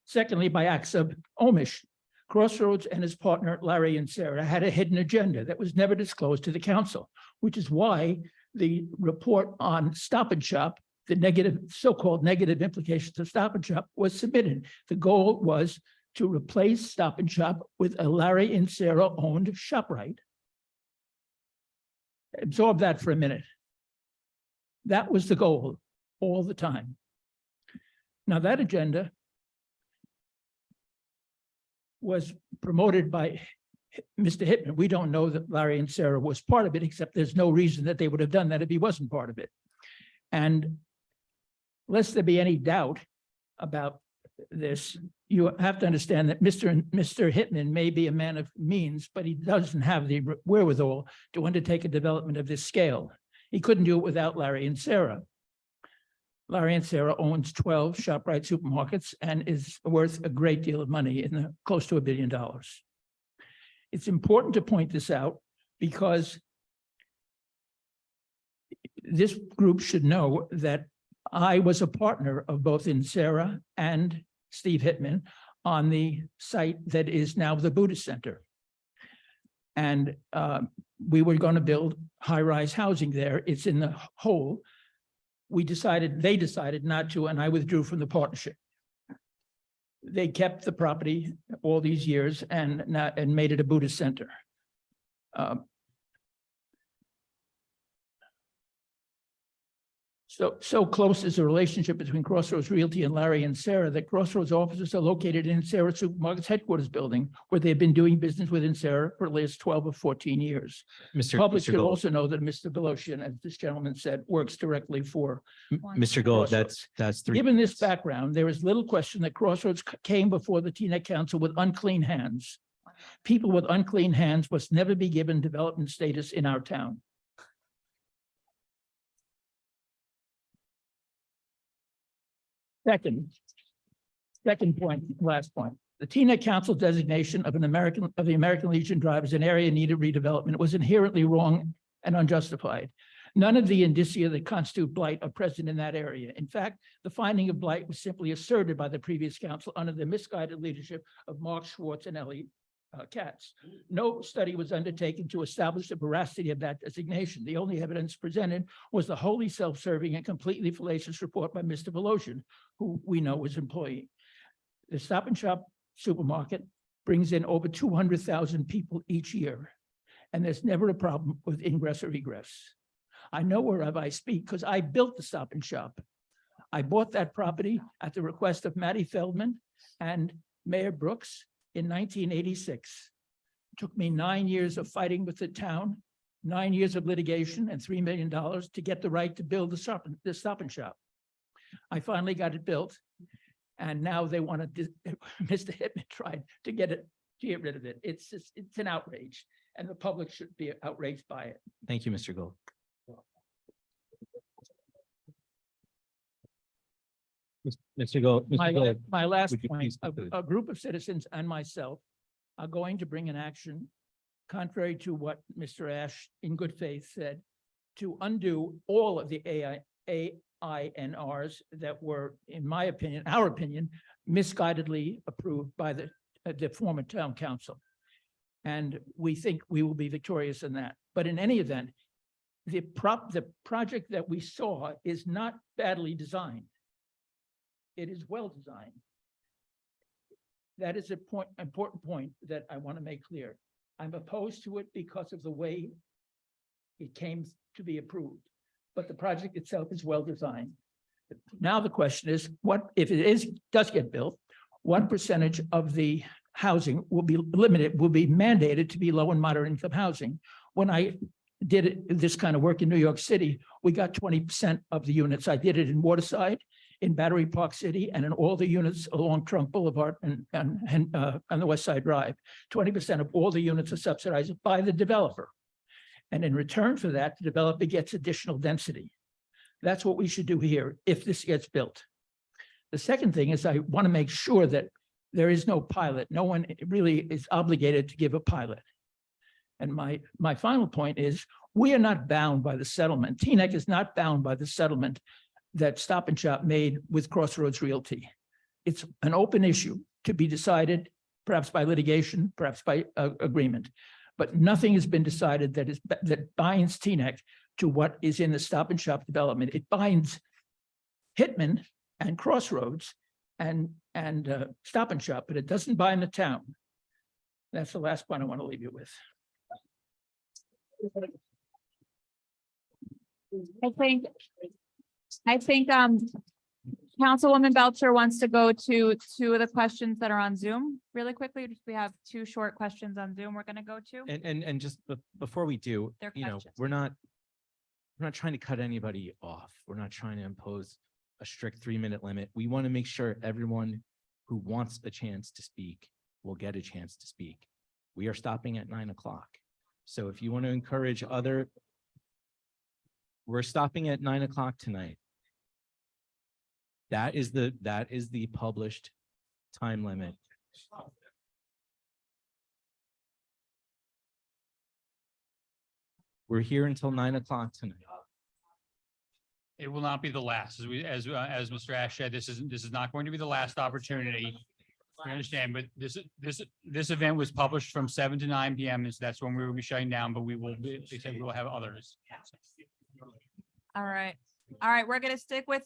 Secondly, by acts of omission. Crossroads and his partner, Larry and Sarah, had a hidden agenda that was never disclosed to the council, which is why the report on Stop and Shop, the so-called negative implications of Stop and Shop, was submitted. The goal was to replace Stop and Shop with a Larry and Sarah owned ShopRite. Absorb that for a minute. That was the goal all the time. Now, that agenda was promoted by Mr. Hittman. We don't know that Larry and Sarah was part of it, except there's no reason that they would have done that if he wasn't part of it. And lest there be any doubt about this, you have to understand that Mr. Hittman may be a man of means, but he doesn't have the wherewithal to undertake a development of this scale. He couldn't do it without Larry and Sarah. Larry and Sarah owns 12 ShopRite supermarkets and is worth a great deal of money, in close to $1 billion. It's important to point this out because this group should know that I was a partner of both Insera and Steve Hittman on the site that is now the Buddhist Center. And we were going to build high-rise housing there. It's in the hole. They decided not to, and I withdrew from the partnership. They kept the property all these years and made it a Buddhist center. So close is the relationship between Crossroads Realty and Larry and Sarah that Crossroads offices are located in Sarah Supermarket's headquarters building, where they've been doing business with Sarah for the last 12 or 14 years. Public should also know that Mr. Volosian, as this gentleman said, works directly for Mr. Gold, that's 3 Given this minutes. background, there is little question that Crossroads came before the Teaneck Council with unclean hands. People with unclean hands must never be given development status in our town. Second point, last point. The Teaneck Council designation of the American Legion Drive as an area needed redevelopment was inherently wrong and unjustified. None of the indicia that constitute blight are present in that area. In fact, the finding of blight was simply asserted by the previous council under the misguided leadership of Mark Schwartz and Ellie Katz. No study was undertaken to establish the veracity of that designation. The only evidence presented was the wholly self-serving and completely fallacious report by Mr. Volosian, who we know was employee. The Stop and Shop supermarket brings in over 200,000 people each year, and there's never a problem with ingress or egress. I know whereof I speak because I built the Stop and Shop. I bought that property at the request of Matty Feldman and Mayor Brooks in 1986. Took me 9 years of fighting with the town, 9 years of litigation and $3 million to get the right to build the Stop and Shop. I finally got it built. And now they want to, Mr. Hitman tried to get rid of it. It's just, it's an outrage and the public should be outraged by it. Thank you, Mr. Gold. Mr. Gold. My last would you point, please conclude? a group of citizens and myself are going to bring an action contrary to what Mr. Ash in good faith said, to undo all of the AINRs that were, in my opinion, our opinion, misguidedly approved by the former town council. And we think we will be victorious in that. But in any event, the project that we saw is not badly designed. It is well designed. That is important point that I want to make clear. I'm opposed to it because of the way it came to be approved, but the project itself is well designed. Now the question is, what if it does get built? What percentage of the housing will be mandated to be low and moderate income housing? When I did this kind of work in New York City, we got 20% of the units. I did it in Waterside, in Battery Park City, and in all the units along Trunk Boulevard and on the West Side Drive. 20% of all the units are subsidized by the developer. And in return for that, the developer gets additional density. That's what we should do here if this gets built. The second thing is I want to make sure that there is no pilot. No one really is obligated to give a pilot. And my final point is we are not bound by the settlement. Teaneck is not bound by the settlement that Stop and Shop made with Crossroads Realty. It's an open issue to be decided, perhaps by litigation, perhaps by agreement. But nothing has been decided that binds Teaneck to what is in the Stop and Shop development. It binds Hitman and Crossroads and Stop and Shop, but it doesn't bind the town. That's the last point I want to leave you with. I think Councilwoman Belcher wants to go to two of the questions that are on Zoom really quickly. We have two short questions on Zoom we're going to go to. And just before we do, They're you know, questions. we're not trying to cut anybody off. We're not trying to impose a strict 3-minute limit. We want to make sure everyone who wants a chance to speak will get a chance to speak. We are stopping at 9 o'clock. So if you want to encourage we're stopping at 9 o'clock tonight. That is the published time limit. We're here until 9 o'clock tonight. It will not be the last, as Mr. Ash said, this is not going to be the last opportunity. I understand, but this event was published from 7 to 9 PM, and so that's when we will be shutting down, but we will have others. All right. We're going to stick with,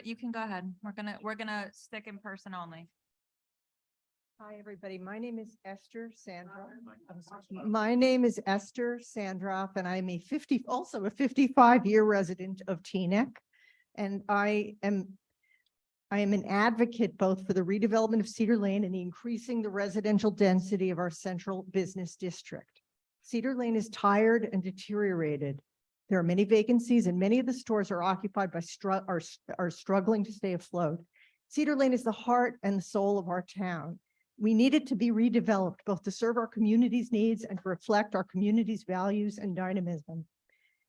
you can go ahead. We're gonna stick in person only. Hi, everybody. My name is Esther Sandroff. My name is Esther Sandroff, and I'm also a 55-year resident of Teaneck. And I am an advocate both for the redevelopment of Cedar Lane and the increasing the residential density of our central business district. Cedar Lane is tired and deteriorated. There are many vacancies and many of the stores are occupied by are struggling to stay afloat. Cedar Lane is the heart and the soul of our town. We need it to be redeveloped both to serve our community's needs and to reflect our community's values and dynamism.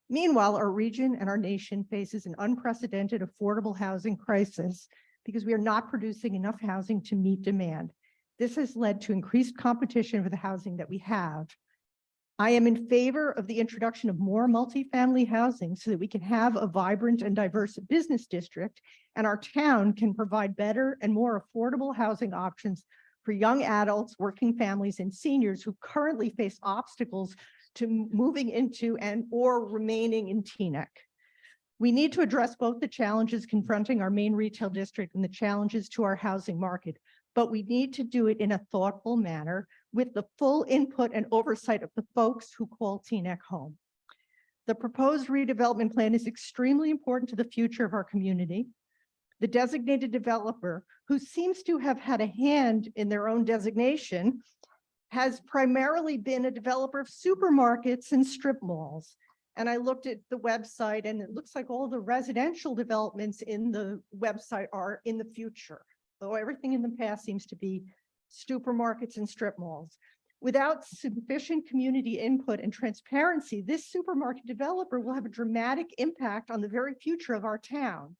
Meanwhile, our region and our nation faces an unprecedented affordable housing crisis because we are not producing enough housing to meet demand. This has led to increased competition for the housing that we have. I am in favor of the introduction of more multifamily housing so that we can have a vibrant and diverse business district, and our town can provide better and more affordable housing options for young adults, working families, and seniors who currently face obstacles to moving into or remaining in Teaneck. We need to address both the challenges confronting our main retail district and the challenges to our housing market, but we need to do it in a thoughtful manner with the full input and oversight of the folks who call Teaneck home. The proposed redevelopment plan is extremely important to the future of our community. The designated developer, who seems to have had a hand in their own designation, has primarily been a developer of supermarkets and strip malls. And I looked at the website and it looks like all the residential developments in the website are in the future. Though everything in the past seems to be supermarkets and strip malls. Without sufficient community input and transparency, this supermarket developer will have a dramatic impact on the very future of our town.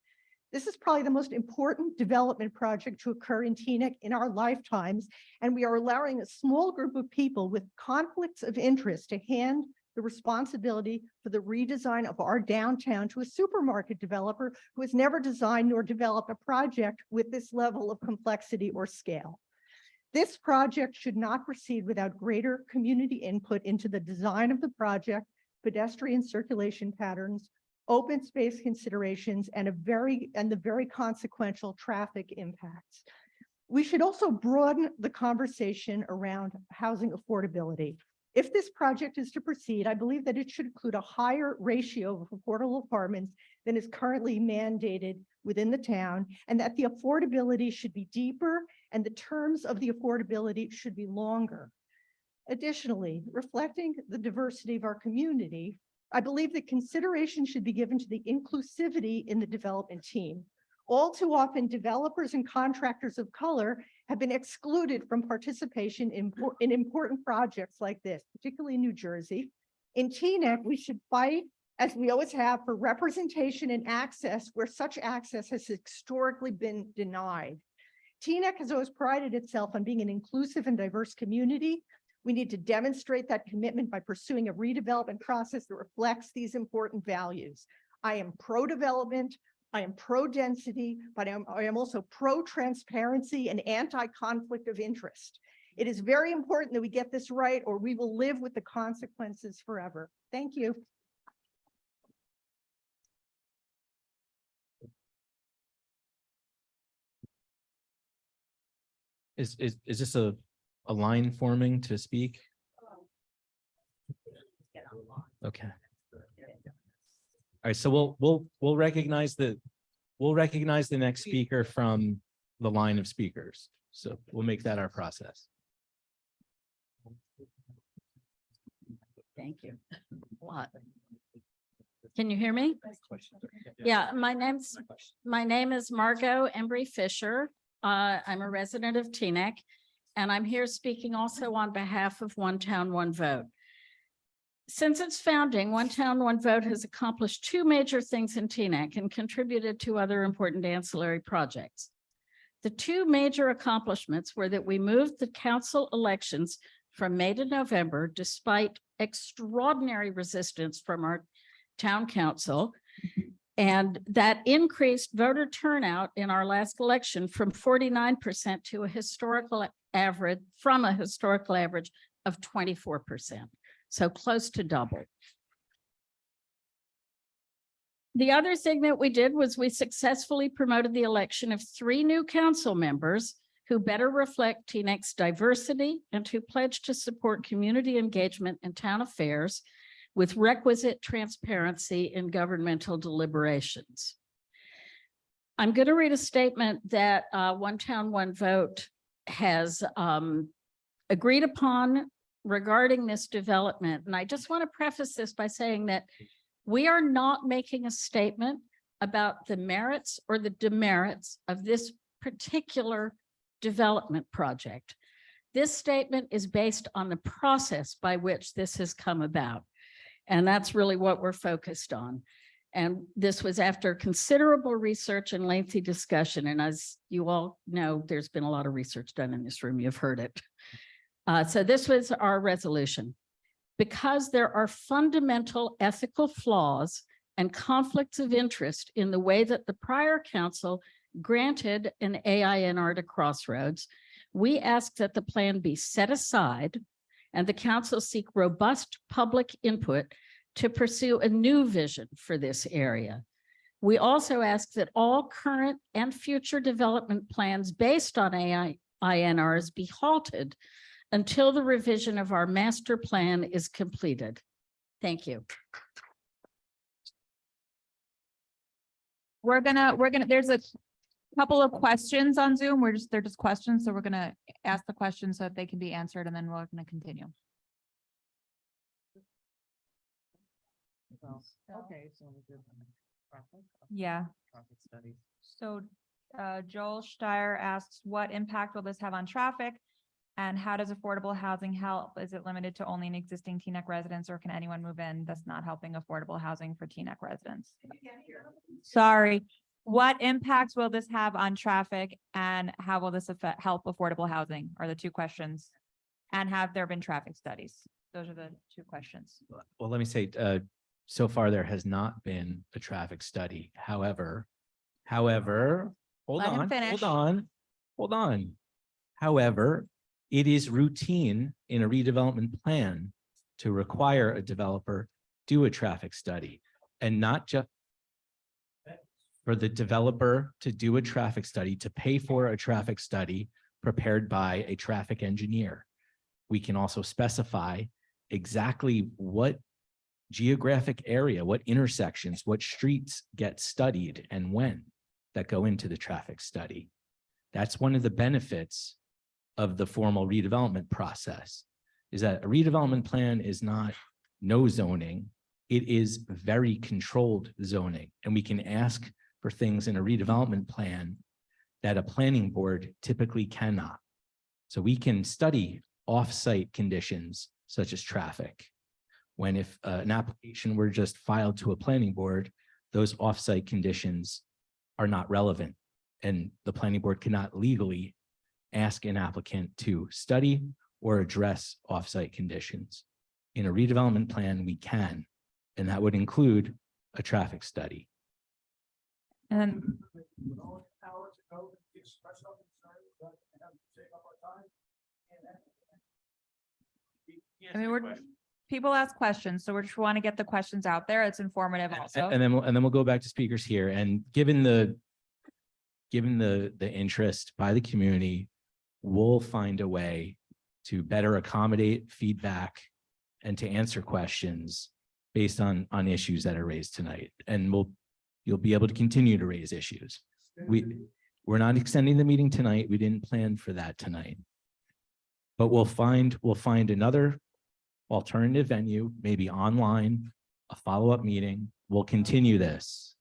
This is probably the most important development project to occur in Teaneck in our lifetimes, and we are allowing a small group of people with conflicts of interest to hand the responsibility for the redesign of our downtown to a supermarket developer who has never designed nor developed a project with this level of complexity or scale. This project should not proceed without greater community input into the design of the project, pedestrian circulation patterns, open space considerations, and the very consequential traffic impacts. We should also broaden the conversation around housing affordability. If this project is to proceed, I believe that it should include a higher ratio of affordable apartments than is currently mandated within the town, and that the affordability should be deeper and the terms of the affordability should be longer. Additionally, reflecting the diversity of our community, I believe that consideration should be given to the inclusivity in the development team. All too often, developers and contractors of color have been excluded from participation in important projects like this, particularly in New Jersey. In Teaneck, we should fight, as we always have, for representation and access where such access has historically been denied. Teaneck has always prided itself on being an inclusive and diverse community. We need to demonstrate that commitment by pursuing a redevelopment process that reflects these important values. I am pro-development, I am pro-density, but I am also pro-transparency and anti-conflict of interest. It is very important that we get this right, or we will live with the consequences forever. Thank you. Is this a line forming to speak? Okay. All right, so we'll recognize the next speaker from the line of speakers. So we'll make that our process. Thank you. Can you hear me? Yeah, my name is Margot Embry Fisher. I'm a resident of Teaneck, and I'm here speaking also on behalf of One Town, One Vote. Since its founding, One Town, One Vote has accomplished two major things in Teaneck and contributed to other important ancillary projects. The two major accomplishments were that we moved the council elections from May to November, despite extraordinary resistance from our town council, and that increased voter turnout in our last election from 49% to a historical average, of 24%. So close to double. The other thing that we did was we successfully promoted the election of 3 new council members who better reflect Teaneck's diversity and who pledge to support community engagement in town affairs with requisite transparency in governmental deliberations. I'm going to read a statement that One Town, One Vote has agreed upon regarding this development. And I just want to preface this by saying that we are not making a statement about the merits or the demerits of this particular development project. This statement is based on the process by which this has come about. And that's really what we're focused on. And this was after considerable research and lengthy discussion. And as you all know, there's been a lot of research done in this room. You've heard it. So this was our resolution. Because there are fundamental ethical flaws and conflicts of interest in the way that the prior council granted an AINR to Crossroads, we ask that the plan be set aside and the council seek robust public input to pursue a new vision for this area. We also ask that all current and future development plans based on AINRs be halted until the revision of our master plan is completed. Thank you. there's a couple of questions on Zoom. They're just questions. So we're gonna ask the questions so that they can be answered and then we're gonna continue. Okay. Yeah. So Joel Steyer asks, what impact will this have on traffic? And how does affordable housing help? Is it limited to only an existing Teaneck residents or can anyone move in? That's not helping affordable housing for Teaneck residents. Sorry. What impacts will this have on traffic and how will this help affordable housing are the two questions. And have there been traffic studies? Those are the two questions. Well, let me say, so far there has not been a traffic study. However, hold Let him on, finish. hold on. However, it is routine in a redevelopment plan to require a developer do a traffic study and not just for the developer to do a traffic study, to pay for a traffic study prepared by a traffic engineer. We can also specify exactly what geographic area, what intersections, what streets get studied and when that go into the traffic study. That's one of the benefits of the formal redevelopment process, is that a redevelopment plan is not no zoning. It is very controlled zoning, and we can ask for things in a redevelopment plan that a planning board typically cannot. So we can study off-site conditions such as traffic. When if an application were just filed to a planning board, those off-site conditions are not relevant. And the planning board cannot legally ask an applicant to study or address off-site conditions. In a redevelopment plan, we can, and that would include a traffic study. And I mean, people ask questions, so we just want to get the questions out there. It's informative also. And then we'll go back to speakers here. And given the interest by the community, we'll find a way to better accommodate feedback and to answer questions based on issues that are raised tonight. And you'll be able to continue to raise issues. We're not extending the meeting tonight. We didn't plan for that tonight. But we'll find another alternative venue, maybe online, a follow-up meeting. We'll continue this.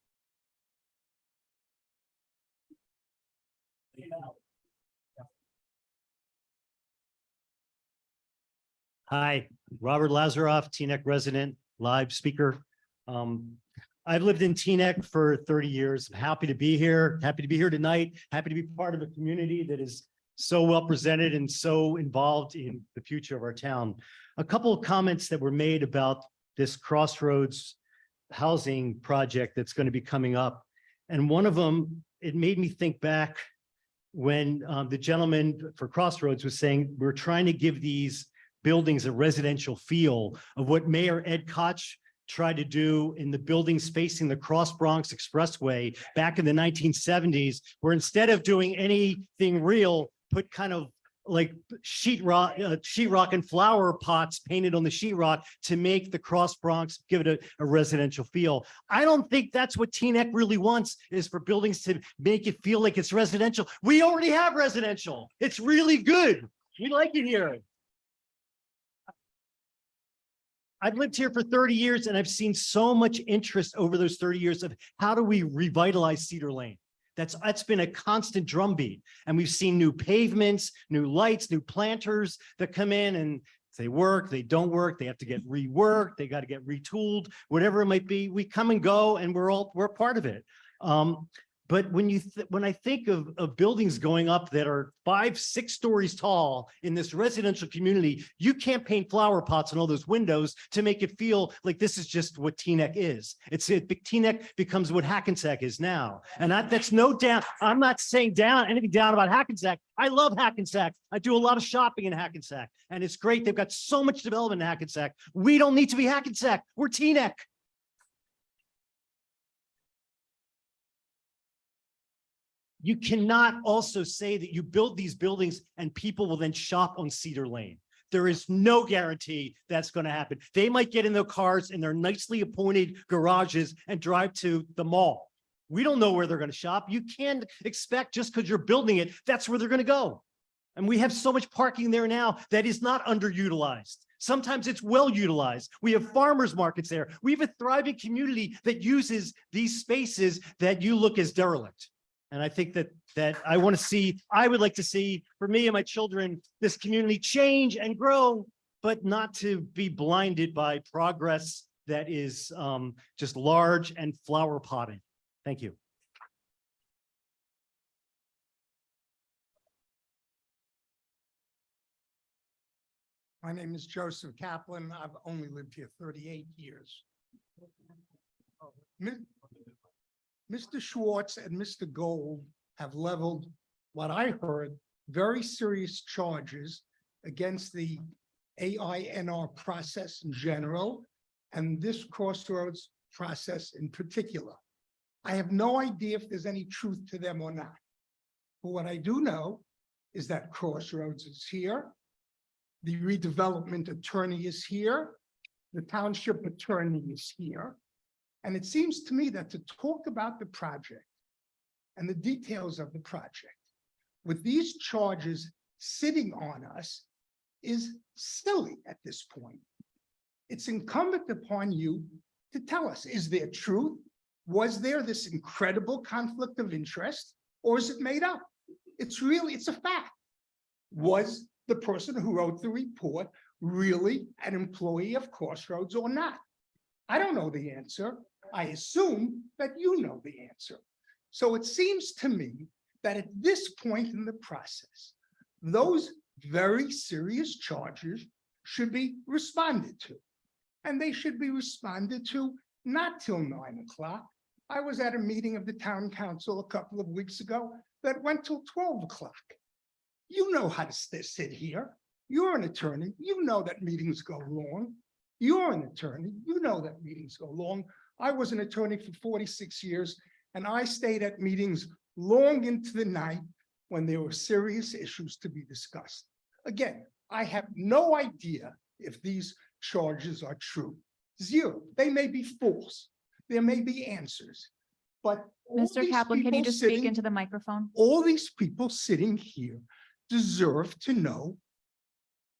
Hi, Robert Lazaroff, Teaneck resident, live speaker. I've lived in Teaneck for 30 years. I'm happy to be here tonight, happy to be part of a community that is so well presented and so involved in the future of our town. A couple of comments that were made about this Crossroads housing project that's going to be coming up. And one of them, it made me think back when the gentleman for Crossroads was saying, we're trying to give these buildings a residential feel of what Mayor Ed Koch tried to do in the buildings facing the Cross Bronx Expressway back in the 1970s, where instead of doing anything real, put kind of like sheetrock and flower pots painted on the sheetrock to make the Cross Bronx, give it a residential feel. I don't think that's what Teaneck really wants, is for buildings to make it feel like it's residential. We already have residential. It's really good. We like it here. I've lived here for 30 years and I've seen so much interest over those 30 years of how do we revitalize Cedar Lane? That's been a constant drumbeat. And we've seen new pavements, new lights, new planters that come in, and they work, they don't work, they have to get reworked, they got to get retooled, whatever it might be. We come and go and we're part of it. But when I think of buildings going up that are 5-6 stories tall in this residential community, you can't paint flower pots on all those windows to make it feel like this is just what Teaneck is. Teaneck becomes what Hackensack is now. And that's no doubt. I'm not saying anything down about Hackensack. I love Hackensack. I do a lot of shopping in Hackensack, and it's great. They've got so much development in Hackensack. We don't need to be Hackensack. We're Teaneck. You cannot also say that you build these buildings and people will then shop on Cedar Lane. There is no guarantee that's going to happen. They might get in their cars in their nicely appointed garages and drive to the mall. We don't know where they're going to shop. You can't expect just because you're building it, that's where they're going to go. And we have so much parking there now that is not underutilized. Sometimes it's well utilized. We have farmers markets there. We have a thriving community that uses these spaces that you look as derelict. And I think that I want to see, I would like to see, for me and my children, this community change and grow, but not to be blinded by progress that is just large and flower potted. Thank you. My name is Joseph Kaplan. I've only lived here 38 years. Mr. Schwartz and Mr. Gold have leveled what I heard very serious charges against the AINR process in general and this Crossroads process in particular. I have no idea if there's any truth to them or not. But what I do know is that Crossroads is here. The redevelopment attorney is here. The township attorney is here. And it seems to me that to talk about the project and the details of the project with these charges sitting on us is silly at this point. It's incumbent upon you to tell us, is there truth? Was there this incredible conflict of interest, or is it made up? It's a fact. Was the person who wrote the report really an employee of Crossroads or not? I don't know the answer. I assume that you know the answer. So it seems to me that at this point in the process, those very serious charges should be responded to. And they should be responded to not till 9 o'clock. I was at a meeting of the town council a couple of weeks ago that went till 12 o'clock. You know how to sit here. You're an attorney. You know that meetings go long. You're an attorney. You know that meetings go long. I was an attorney for 46 years, and I stayed at meetings long into the night when there were serious issues to be discussed. Again, I have no idea if these charges are true. Zero. They may be false. There may be answers. But Mr. Kaplan, can you just speak into the microphone? all these people sitting here deserve to know,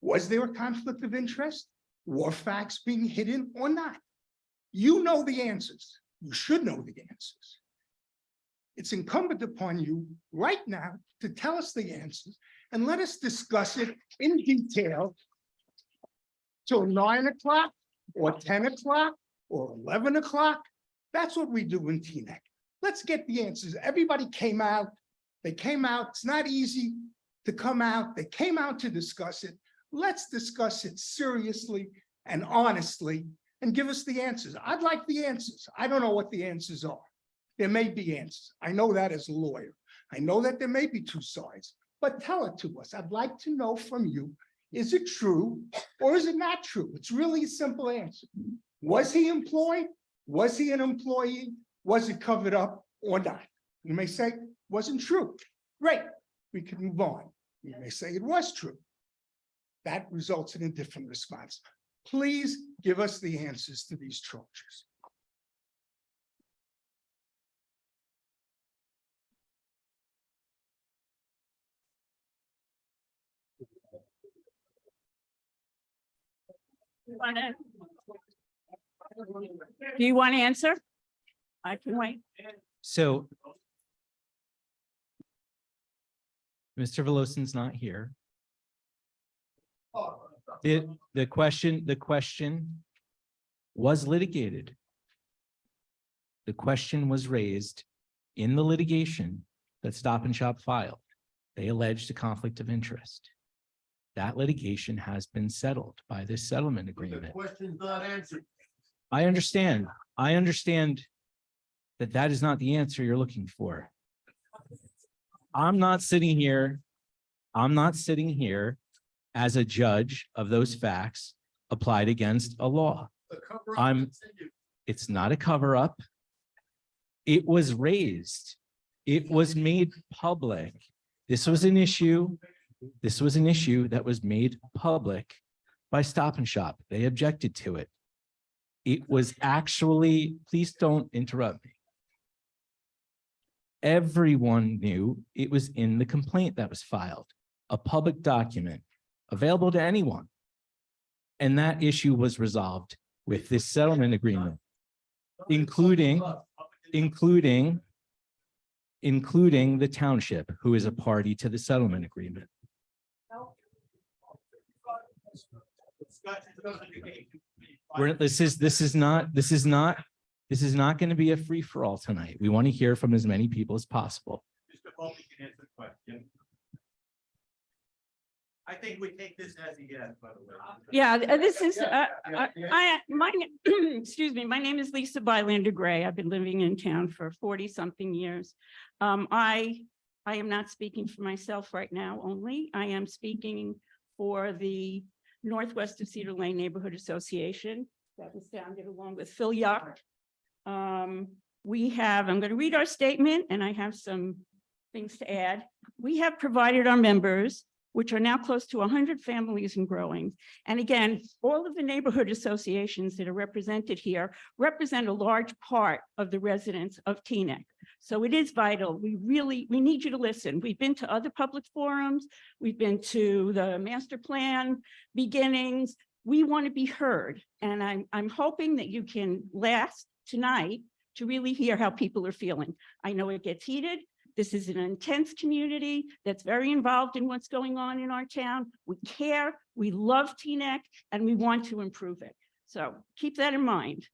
was there a conflict of interest? Were facts being hidden or not? You know the answers. You should know the answers. It's incumbent upon you right now to tell us the answers and let us discuss it in detail till 9 o'clock or 10 o'clock or 11 o'clock. That's what we do in Teaneck. Let's get the answers. Everybody came out. They came out. It's not easy to come out. They came out to discuss it. Let's discuss it seriously and honestly and give us the answers. I'd like the answers. I don't know what the answers are. There may be answers. I know that as a lawyer. I know that there may be two sides, but tell it to us. I'd like to know from you, is it true or is it not true? It's really a simple answer. Was he employed? Was he an employee? Was it covered up or not? You may say, wasn't true. Great, we can move on. You may say it was true. That results in a different response. Please give us the answers to these charges. Do you want to answer? I can wait. So Mr. Velosin's not here. The question was litigated. The question was raised in the litigation that Stop and Shop filed. They alleged a conflict of interest. That litigation has been settled by this settlement agreement. The question's not answered. I understand that is not the answer you're looking for. I'm not sitting here as a judge of those facts applied against a law. It's not a cover up. It was raised. It was made public. This was an issue that was made public by Stop and Shop. They objected to it. It was actually, please don't interrupt me. Everyone knew it was in the complaint that was filed, a public document available to anyone. And that issue was resolved with this settlement agreement, including the township, who is a party to the settlement agreement. This is not going to be a free-for-all tonight. We want to hear from as many people as possible. I think we take this as a yes, by the way. Yeah, this is, excuse me, my name is Lisa Bylander Gray. I've been living in town for 40-something years. I am not speaking for myself right now only. I am speaking for the Northwest of Cedar Lane Neighborhood Association that was founded along with Phil Yuck. I'm going to read our statement and I have some things to add. We have provided our members, which are now close to 100 families and growing. And again, all of the neighborhood associations that are represented here represent a large part of the residents of Teaneck. So it is vital. We need you to listen. We've been to other public forums. We've been to the master plan beginnings. We want to be heard. And I'm hoping that you can last tonight to really hear how people are feeling. I know it gets heated. This is an intense community that's very involved in what's going on in our town. We care, we love Teaneck, and we want to improve it. So keep that in mind.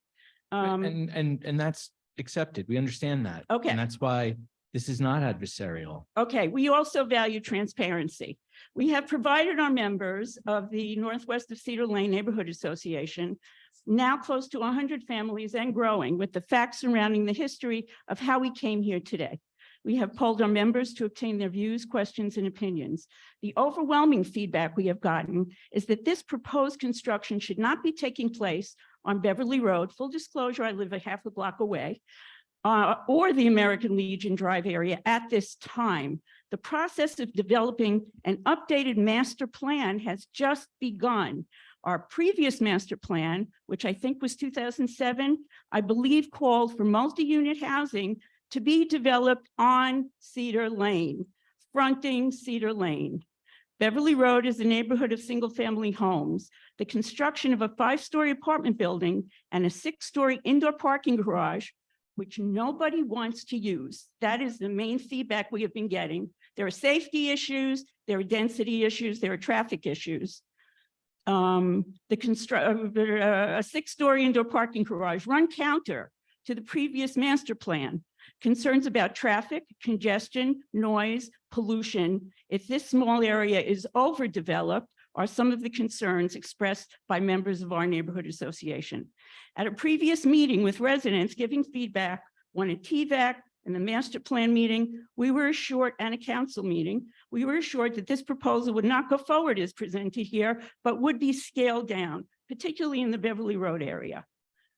And that's accepted. We understand that. Okay. And that's why this is not adversarial. Okay, we also value transparency. We have provided our members of the Northwest of Cedar Lane Neighborhood Association, now close to 100 families and growing, with the facts surrounding the history of how we came here today. We have polled our members to obtain their views, questions, and opinions. The overwhelming feedback we have gotten is that this proposed construction should not be taking place on Beverly Road. Full disclosure, I live a half a block away, or the American Legion Drive area at this time. The process of developing an updated master plan has just begun. Our previous master plan, which I think was 2007, I believe called for multi-unit housing to be developed on Cedar Lane, fronting Cedar Lane. Beverly Road is a neighborhood of single-family homes. The construction of a 5-story apartment building and a 6-story indoor parking garage, which nobody wants to use. That is the main feedback we have been getting. There are safety issues, there are density issues, there are traffic issues. A 6-story indoor parking garage run counter to the previous master plan. Concerns about traffic, congestion, noise, pollution. If this small area is overdeveloped, are some of the concerns expressed by members of our neighborhood association. At a previous meeting with residents giving feedback, one at TVAC and the master plan meeting, we were assured, and a council meeting, we were assured that this proposal would not go forward as presented here, but would be scaled down, particularly in the Beverly Road area.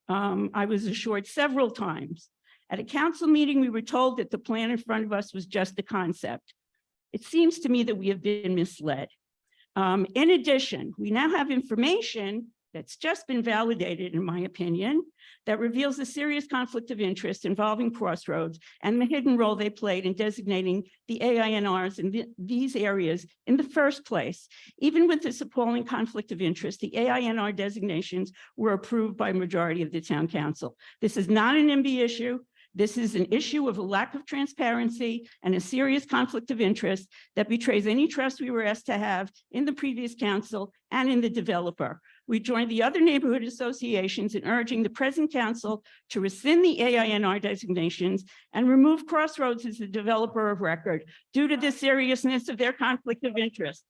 I was assured several times. At a council meeting, we were told that the plan in front of us was just a concept. It seems to me that we have been misled. In addition, we now have information that's just been validated, in my opinion, that reveals a serious conflict of interest involving Crossroads and the hidden role they played in designating the AINRs in these areas in the first place. Even with this appalling conflict of interest, the AINR designations were approved by a majority of the town council. This is not an NIMBY issue. This is an issue of a lack of transparency and a serious conflict of interest that betrays any trust we were asked to have in the previous council and in the developer. We joined the other neighborhood associations in urging the present council to rescind the AINR designations and remove Crossroads as the developer of record due to the seriousness of their conflict of interest.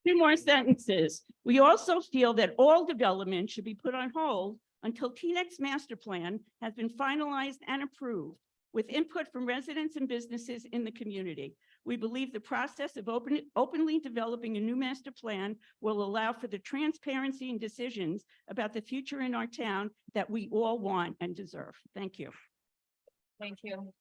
Two more sentences. We also feel that all development should be put on hold until Teaneck's master plan has been finalized and approved with input from residents and businesses in the community. We believe the process of openly developing a new master plan will allow for the transparency and decisions about the future in our town that we all want and deserve. Thank you. Thank you.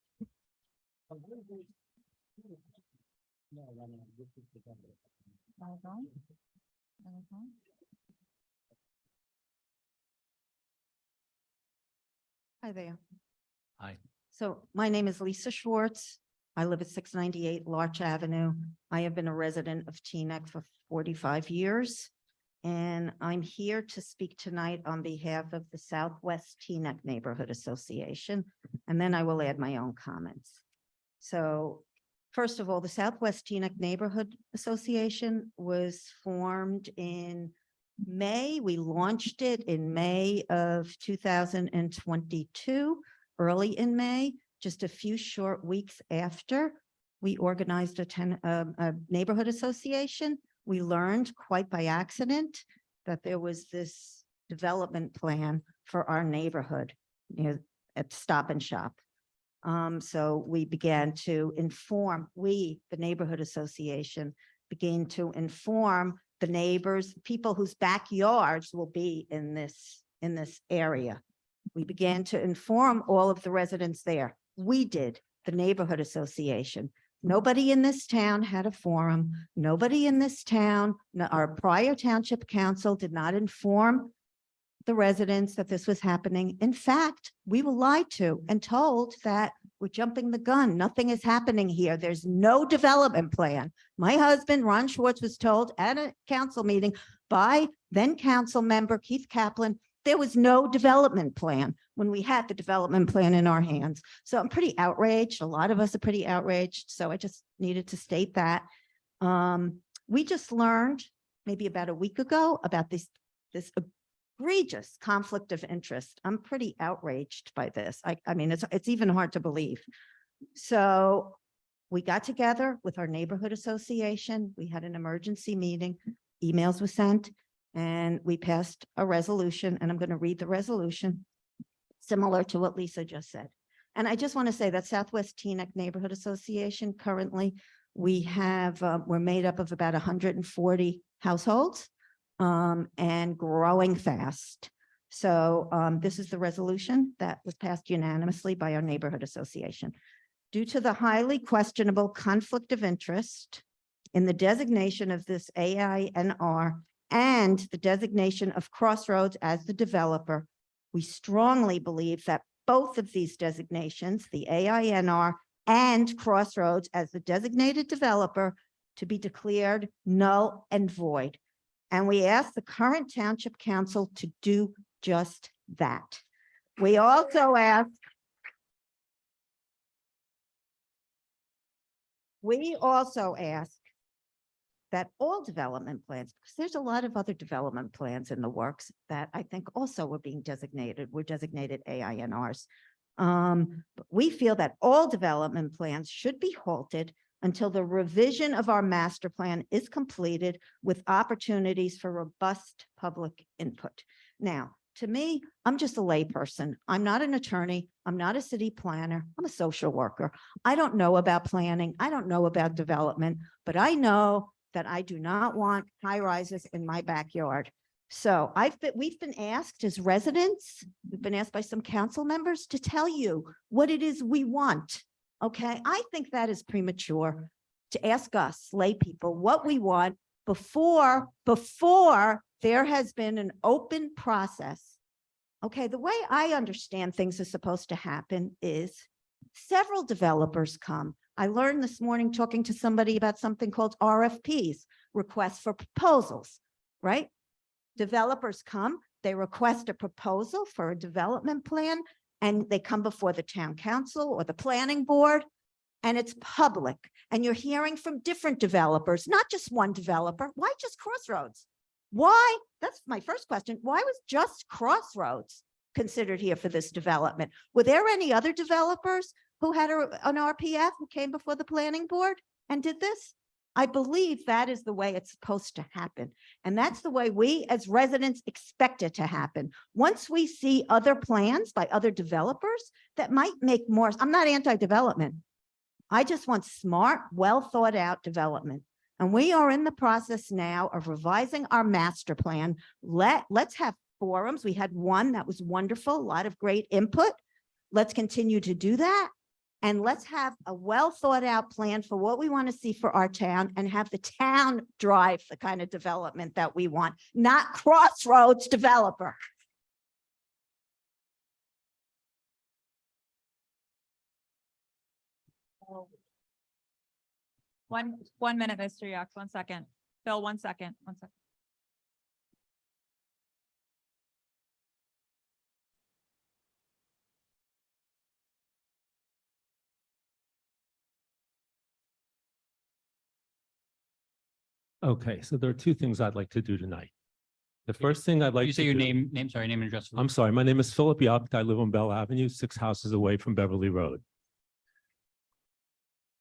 Hi there. Hi. So my name is Lisa Schwartz. I live at 698 Larch Avenue. I have been a resident of Teaneck for 45 years. And I'm here to speak tonight on behalf of the Southwest Teaneck Neighborhood Association. And then I will add my own comments. So first of all, the Southwest Teaneck Neighborhood Association was formed in May. We launched it in May of 2022, early in May, just a few short weeks after we organized a neighborhood association. We learned quite by accident that there was this development plan for our neighborhood, at Stop and Shop. So we began to inform, the neighborhood association, began to inform the neighbors, people whose backyards will be in this area. We began to inform all of the residents there. We did, the neighborhood association. Nobody in this town had a forum. Nobody in this town, our prior township council did not inform the residents that this was happening. In fact, we were lied to and told that we're jumping the gun. Nothing is happening here. There's no development plan. My husband, Ron Schwartz, was told at a council meeting by then council member Keith Kaplan, there was no development plan when we had the development plan in our hands. So I'm pretty outraged. A lot of us are pretty outraged. So I just needed to state that. We just learned maybe about a week ago about this egregious conflict of interest. I'm pretty outraged by this. I mean, it's even hard to believe. So we got together with our neighborhood association. We had an emergency meeting. Emails were sent. And we passed a resolution, and I'm going to read the resolution similar to what Lisa just said. And I just want to say that Southwest Teaneck Neighborhood Association, currently, we're made up of about 140 households and growing fast. So this is the resolution that was passed unanimously by our neighborhood association. Due to the highly questionable conflict of interest in the designation of this AINR and the designation of Crossroads as the developer, we strongly believe that both of these designations, the AINR and Crossroads as the designated developer, to be declared null and void. And we ask the current Township Council to do just that. We also ask that all development plans, because there's a lot of other development plans in the works that I think also were designated AINRs. But we feel that all development plans should be halted until the revision of our master plan is completed with opportunities for robust public input. Now, to me, I'm just a layperson. I'm not an attorney. I'm not a city planner. I'm a social worker. I don't know about planning. I don't know about development, but I know that I do not want high rises in my backyard. So we've been asked as residents, we've been asked by some council members to tell you what it is we want. Okay, I think that is premature to ask us lay people what we want before there has been an open process. Okay, the way I understand things are supposed to happen is several developers come. I learned this morning talking to somebody about something called RFPs, requests for proposals, right? Developers come, they request a proposal for a development plan, and they come before the town council or the planning board, and it's public. And you're hearing from different developers, not just one developer. Why just Crossroads? Why? That's my first question. Why was just Crossroads considered here for this development? Were there any other developers who had an RPF who came before the planning board and did this? I believe that is the way it's supposed to happen. And that's the way we as residents expect it to happen. Once we see other plans by other developers that might make more, I'm not anti-development. I just want smart, well thought out development. And we are in the process now of revising our master plan. Let's have forums. We had one that was wonderful, a lot of great input. Let's continue to do that. And let's have a well thought out plan for what we want to see for our town and have the town drive the kind of development that we want, not Crossroads developer. One minute, Mr. Yuck, 1 second. Phil, 1 second, 1 second. Okay, so there are two things I'd like to do tonight. The first thing I'd like You to say your do- name, sorry, name and address. I'm sorry, my name is Philip Yuck. I live on Bell Avenue, 6 houses away from Beverly Road.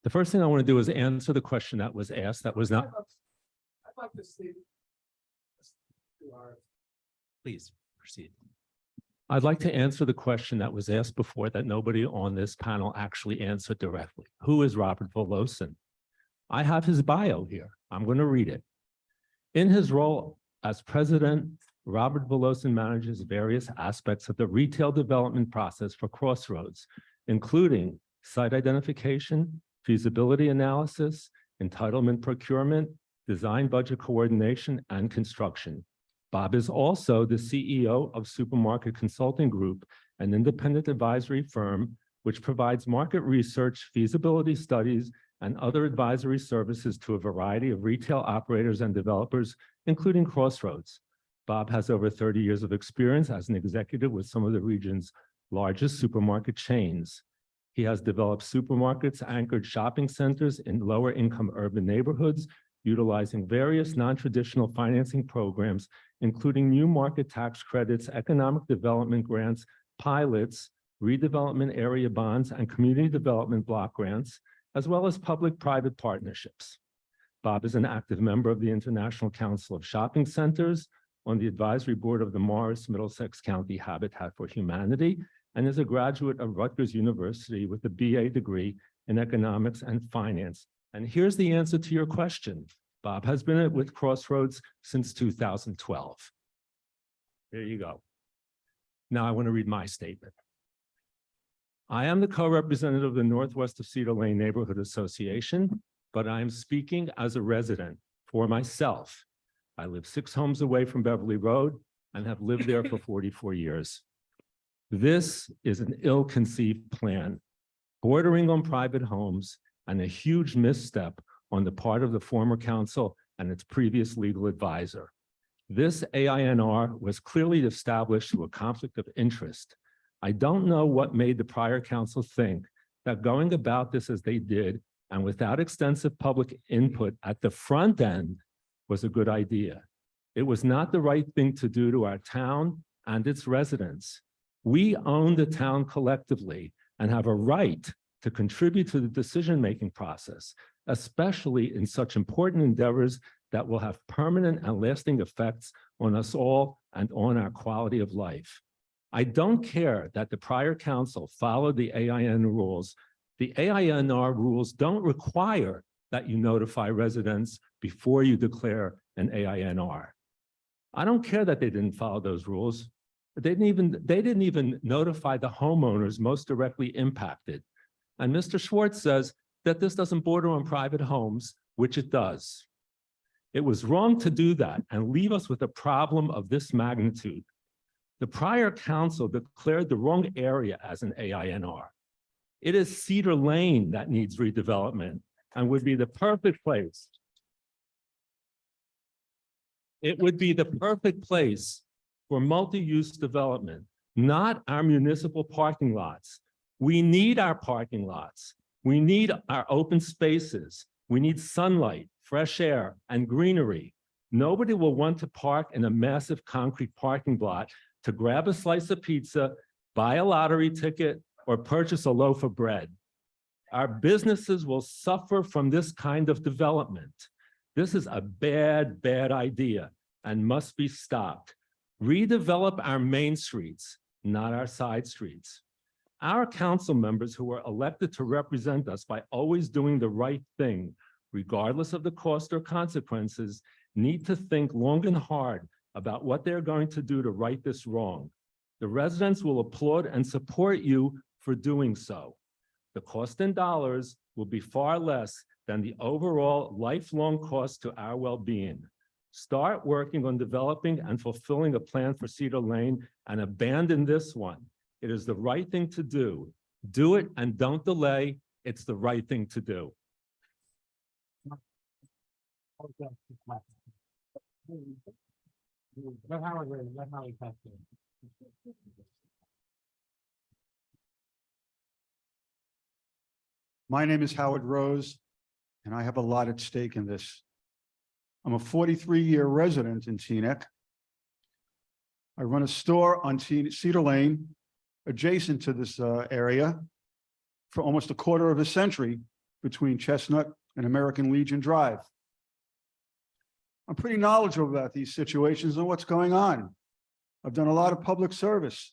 The first thing I want to do is answer the question that was asked that was not. I'd like to see. Please proceed. I'd like to answer the question that was asked before that nobody on this panel actually answered directly. Who is Robert Volosin? I have his bio here. I'm going to read it. In his role as president, Robert Volosin manages various aspects of the retail development process for Crossroads, including site identification, feasibility analysis, entitlement procurement, design budget coordination, and construction. Bob is also the CEO of Supermarket Consulting Group, an independent advisory firm which provides market research, feasibility studies, and other advisory services to a variety of retail operators and developers, including Crossroads. Bob has over 30 years of experience as an executive with some of the region's largest supermarket chains. He has developed supermarkets anchored shopping centers in lower income urban neighborhoods, utilizing various non-traditional financing programs, including new market tax credits, economic development grants, pilots, redevelopment area bonds, and community development block grants, as well as public-private partnerships. Bob is an active member of the International Council of Shopping Centers, on the advisory board of the Morris Middlesex County Habitat for Humanity, and is a graduate of Rutgers University with a BA degree in economics and finance. And here's the answer to your question. Bob has been with Crossroads since 2012. There you go. Now I want to read my statement. I am the co-representative of the Northwest of Cedar Lane Neighborhood Association, but I am speaking as a resident for myself. I live 6 homes away from Beverly Road and have lived there for 44 years. This is an ill-conceived plan, bordering on private homes, and a huge misstep on the part of the former council and its previous legal advisor. This AINR was clearly established through a conflict of interest. I don't know what made the prior council think that going about this as they did and without extensive public input at the front end was a good idea. It was not the right thing to do to our town and its residents. We own the town collectively and have a right to contribute to the decision-making process, especially in such important endeavors that will have permanent and lasting effects on us all and on our quality of life. I don't care that the prior council followed the AIN rules. The AINR rules don't require that you notify residents before you declare an AINR. I don't care that they didn't follow those rules. They didn't even notify the homeowners most directly impacted. And Mr. Schwartz says that this doesn't border on private homes, which it does. It was wrong to do that and leave us with a problem of this magnitude. The prior council declared the wrong area as an AINR. It is Cedar Lane that needs redevelopment and would be the perfect place. It would be the perfect place for multi-use development, not our municipal parking lots. We need our parking lots. We need our open spaces. We need sunlight, fresh air, and greenery. Nobody will want to park in a massive concrete parking lot to grab a slice of pizza, buy a lottery ticket, or purchase a loaf of bread. Our businesses will suffer from this kind of development. This is a bad, bad idea and must be stopped. Redevelop our main streets, not our side streets. Our council members who are elected to represent us by always doing the right thing, regardless of the cost or consequences, need to think long and hard about what they're going to do to right this wrong. The residents will applaud and support you for doing so. The cost in dollars will be far less than the overall lifelong cost to our well-being. Start working on developing and fulfilling a plan for Cedar Lane and abandon this one. It is the right thing to do. Do it and don't delay. It's the right thing to do. My name is Howard Rose, and I have a lot at stake in this. I'm a 43-year resident in Teaneck. I run a store on Cedar Lane, adjacent to this area, for almost a quarter of a century between Chestnut and American Legion Drive. I'm pretty knowledgeable about these situations and what's going on. I've done a lot of public service.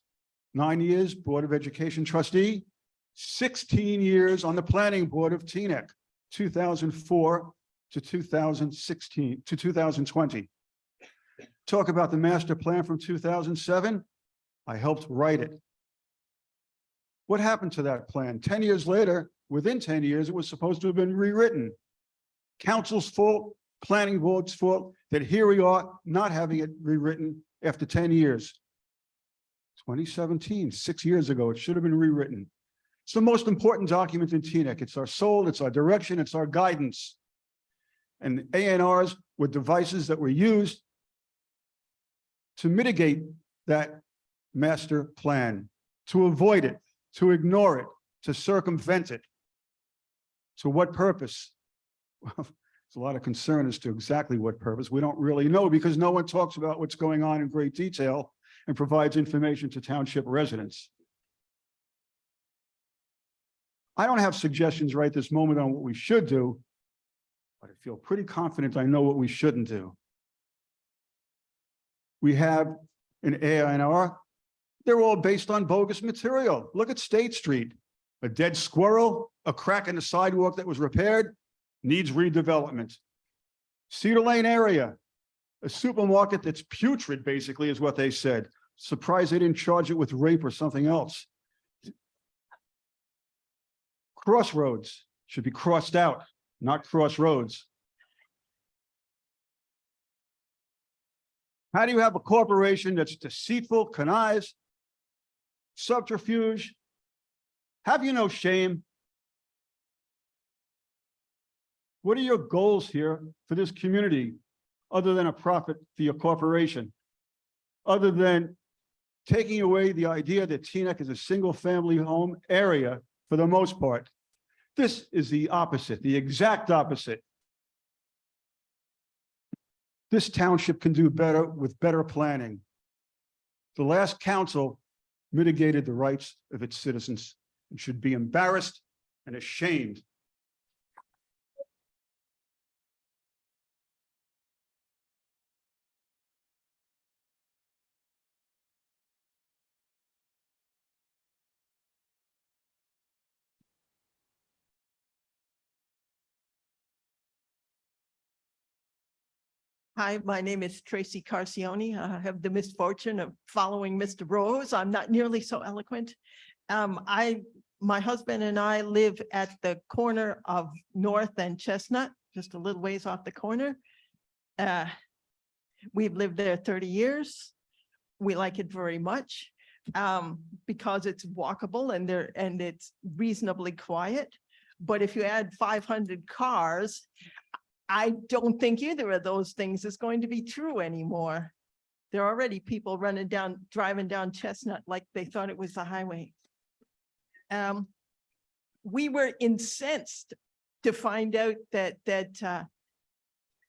9 years Board of Education trustee, 16 years on the Planning Board of Teaneck, 2004 to 2016 to 2020. Talk about the master plan from 2007. I helped write it. What happened to that plan? 10 years later, within 10 years, it was supposed to have been rewritten. Council's fault, planning board's fault, that here we are not having it rewritten after 10 years. 2017, 6 years ago, it should have been rewritten. It's the most important document in Teaneck. It's our soul, it's our direction, it's our guidance. And ANRs were devices that were used to mitigate that master plan, to avoid it, to ignore it, to circumvent it. To what purpose? Well, there's a lot of concern as to exactly what purpose. We don't really know because no one talks about what's going on in great detail and provides information to township residents. I don't have suggestions right this moment on what we should do, but I feel pretty confident I know what we shouldn't do. We have an ANR. They're all based on bogus material. Look at State Street. A dead squirrel, a crack in the sidewalk that was repaired, needs redevelopment. Cedar Lane area, a supermarket that's putrid, basically, is what they said. Surprised they didn't charge it with rape or something else. Crossroads should be crossed out, not crossroads. How do you have a corporation that's deceitful, connives, subterfuge? Have you no shame? What are your goals here for this community, other than a profit for your corporation? Other than taking away the idea that Teaneck is a single-family home area for the most part? This is the opposite, the exact opposite. This township can do better with better planning. The last council mitigated the rights of its citizens and should be embarrassed and ashamed. Hi, my name is Tracy Carcione. I have the misfortune of following Mr. Rose. I'm not nearly so eloquent. My husband and I live at the corner of North and Chestnut, just a little ways off the corner. We've lived there 30 years. We like it very much because it's walkable and it's reasonably quiet. But if you add 500 cars, I don't think either of those things is going to be true anymore. There are already people driving down Chestnut like they thought it was the highway. We were incensed to find out that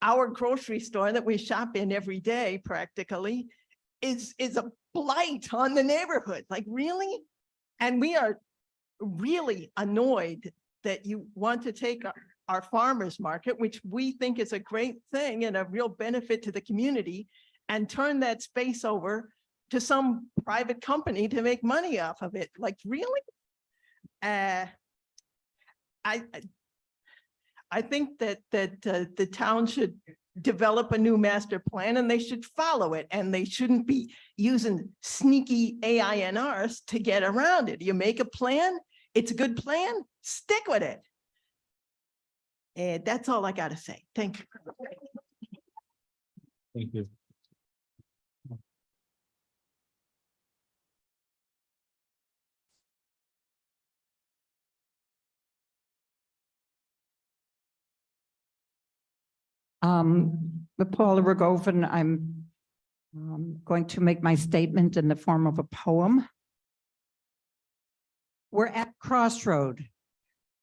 our grocery store that we shop in every day practically is a blight on the neighborhood. Like, really? And we are really annoyed that you want to take our farmers market, which we think is a great thing and a real benefit to the community, and turn that space over to some private company to make money off of it. Like, really? I think that the town should develop a new master plan and they should follow it, and they shouldn't be using sneaky AINRs to get around it. You make a plan, it's a good plan, stick with it. And that's all I got to say. Thank you. Thank you. With Paula Rogovan, I'm going to make my statement in the form of a poem. We're at crossroad.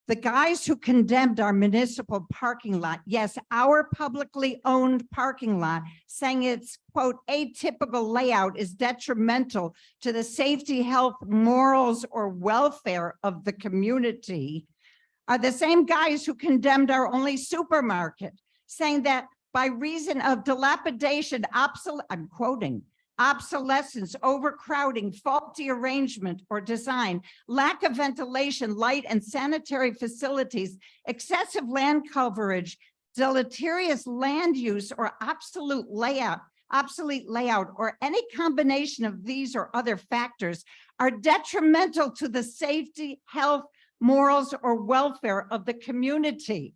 The guys who condemned our municipal parking lot, yes, our publicly owned parking lot, saying its quote, atypical layout is detrimental to the safety, health, morals, or welfare of the community, are the same guys who condemned our only supermarket, saying that by reason of dilapidation, I'm quoting, obsolescence, overcrowding, faulty arrangement or design, lack of ventilation, light and sanitary facilities, excessive land coverage, deleterious land use or obsolete layout, or any combination of these or other factors are detrimental to the safety, health, morals, or welfare of the community.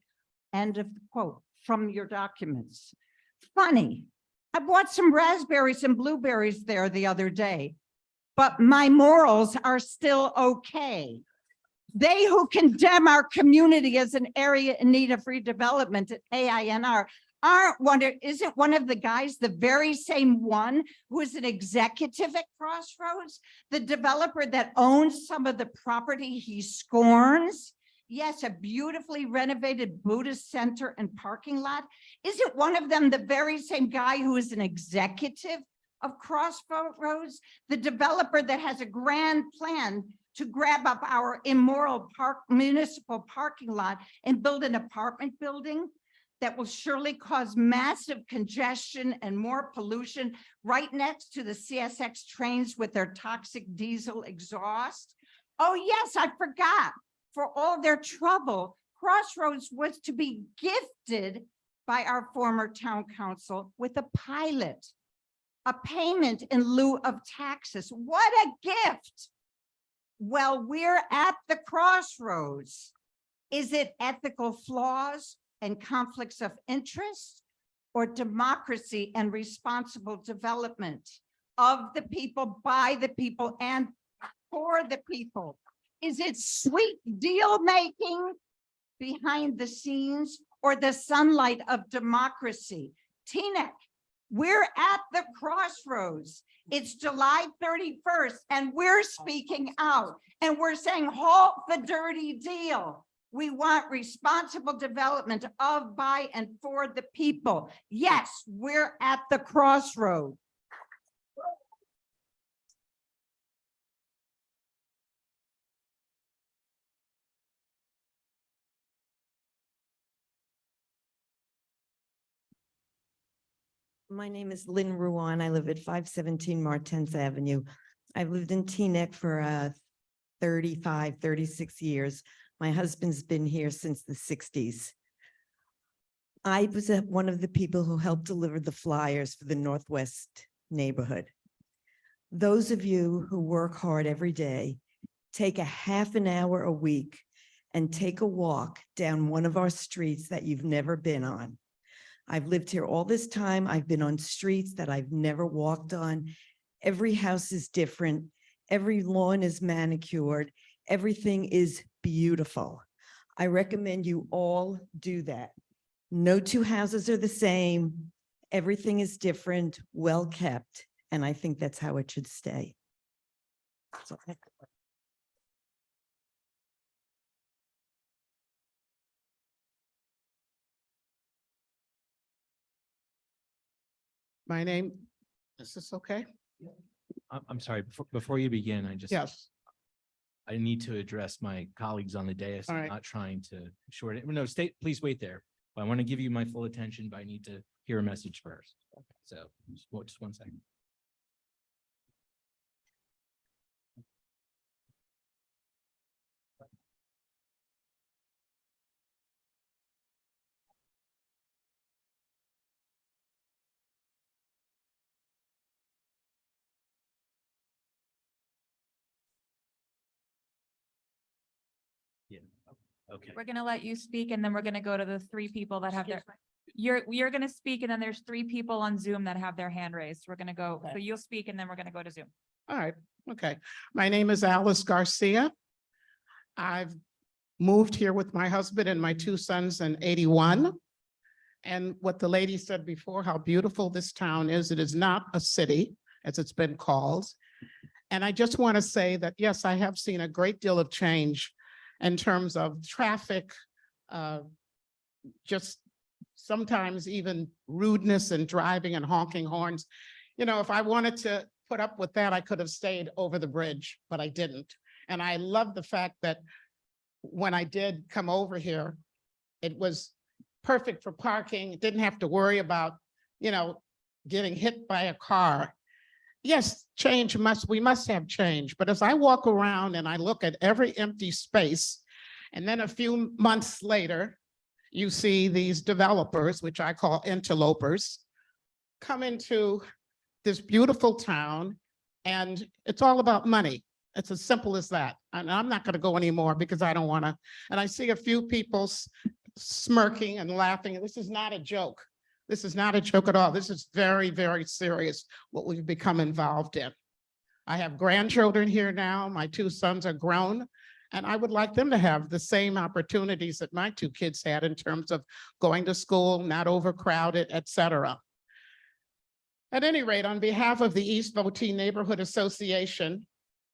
End of the quote from your documents. Funny. I bought some raspberries and blueberries there the other day, but my morals are still okay. They who condemn our community as an area in need of redevelopment at AINR isn't one of the guys the very same one who is an executive at Crossroads, the developer that owns some of the property he scorns? Yes, a beautifully renovated Buddhist center and parking lot. Isn't one of them the very same guy who is an executive of Crossroads, the developer that has a grand plan to grab up our immoral municipal parking lot and build an apartment building that will surely cause massive congestion and more pollution right next to the CSX trains with their toxic diesel exhaust? Oh yes, I forgot. For all their trouble, Crossroads was to be gifted by our former town council with a pilot, a payment in lieu of taxes. What a gift. Well, we're at the crossroads. Is it ethical flaws and conflicts of interest, or democracy and responsible development of the people, by the people, and for the people? Is it sweet deal making behind the scenes, or the sunlight of democracy? Teaneck, we're at the crossroads. It's July 31st and we're speaking out and we're saying, halt the dirty deal. We want responsible development of, by, and for the people. Yes, we're at the crossroad. My name is Lynn Ruan. I live at 517 Martens Avenue. I've lived in Teaneck for 36 years. My husband's been here since the 60s. I was one of the people who helped deliver the flyers for the Northwest neighborhood. Those of you who work hard every day, take a half an hour a week and take a walk down one of our streets that you've never been on. I've lived here all this time. I've been on streets that I've never walked on. Every house is different. Every lawn is manicured. Everything is beautiful. I recommend you all do that. No two houses are the same. Everything is different, well kept, and I think that's how it should stay. So, my name, is this okay? I'm sorry, before you begin, Yes. I need to address my colleagues on the dais. All I'm right. not trying to short it. No, please wait there. I want to give you my full attention, but I need to hear a message first. So just 1 second. Yeah, okay. We're gonna let you speak and then we're gonna go to the three people that have their, you're gonna speak and then there's three people on Zoom that have their hand raised. We're gonna go, so you'll speak and then we're gonna go to Zoom. All right, okay. My name is Alice Garcia. I've moved here with my husband and my two sons in 81. And what the lady said before, how beautiful this town is. It is not a city, as it's been called. And I just want to say that, yes, I have seen a great deal of change in terms of traffic, just sometimes even rudeness and driving and honking horns. You know, if I wanted to put up with that, I could have stayed over the bridge, but I didn't. And I love the fact that when I did come over here, it was perfect for parking. Didn't have to worry about, you know, getting hit by a car. Yes, we must have change. But as I walk around and I look at every empty space, and then a few months later, you see these developers, which I call interlopers, come into this beautiful town, and it's all about money. It's as simple as that. And I'm not going to go anymore because I don't want to. And I see a few people smirking and laughing. This is not a joke. This is not a joke at all. This is very, very serious, what we've become involved in. I have grandchildren here now. My two sons are grown, and I would like them to have the same opportunities that my two kids had in terms of going to school, not overcrowded, et cetera. At any rate, on behalf of the East Votee Neighborhood Association,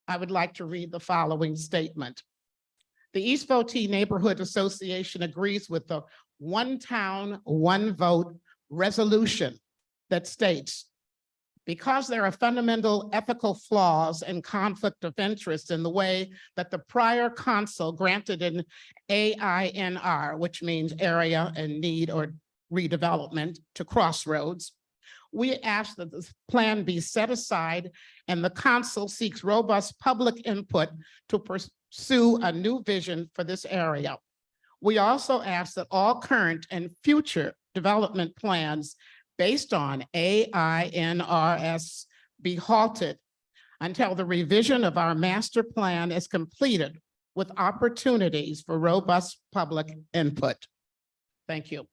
I would like to read the following statement. The East Votee Neighborhood Association agrees with the one town, one vote resolution that states, because there are fundamental ethical flaws and conflict of interest in the way that the prior council granted an AINR, which means area in need or redevelopment, to Crossroads, we ask that this plan be set aside and the council seeks robust public input to pursue a new vision for this area. We also ask that all current and future development plans based on AINRS be halted until the revision of our master plan is completed with opportunities for robust public input. Thank you.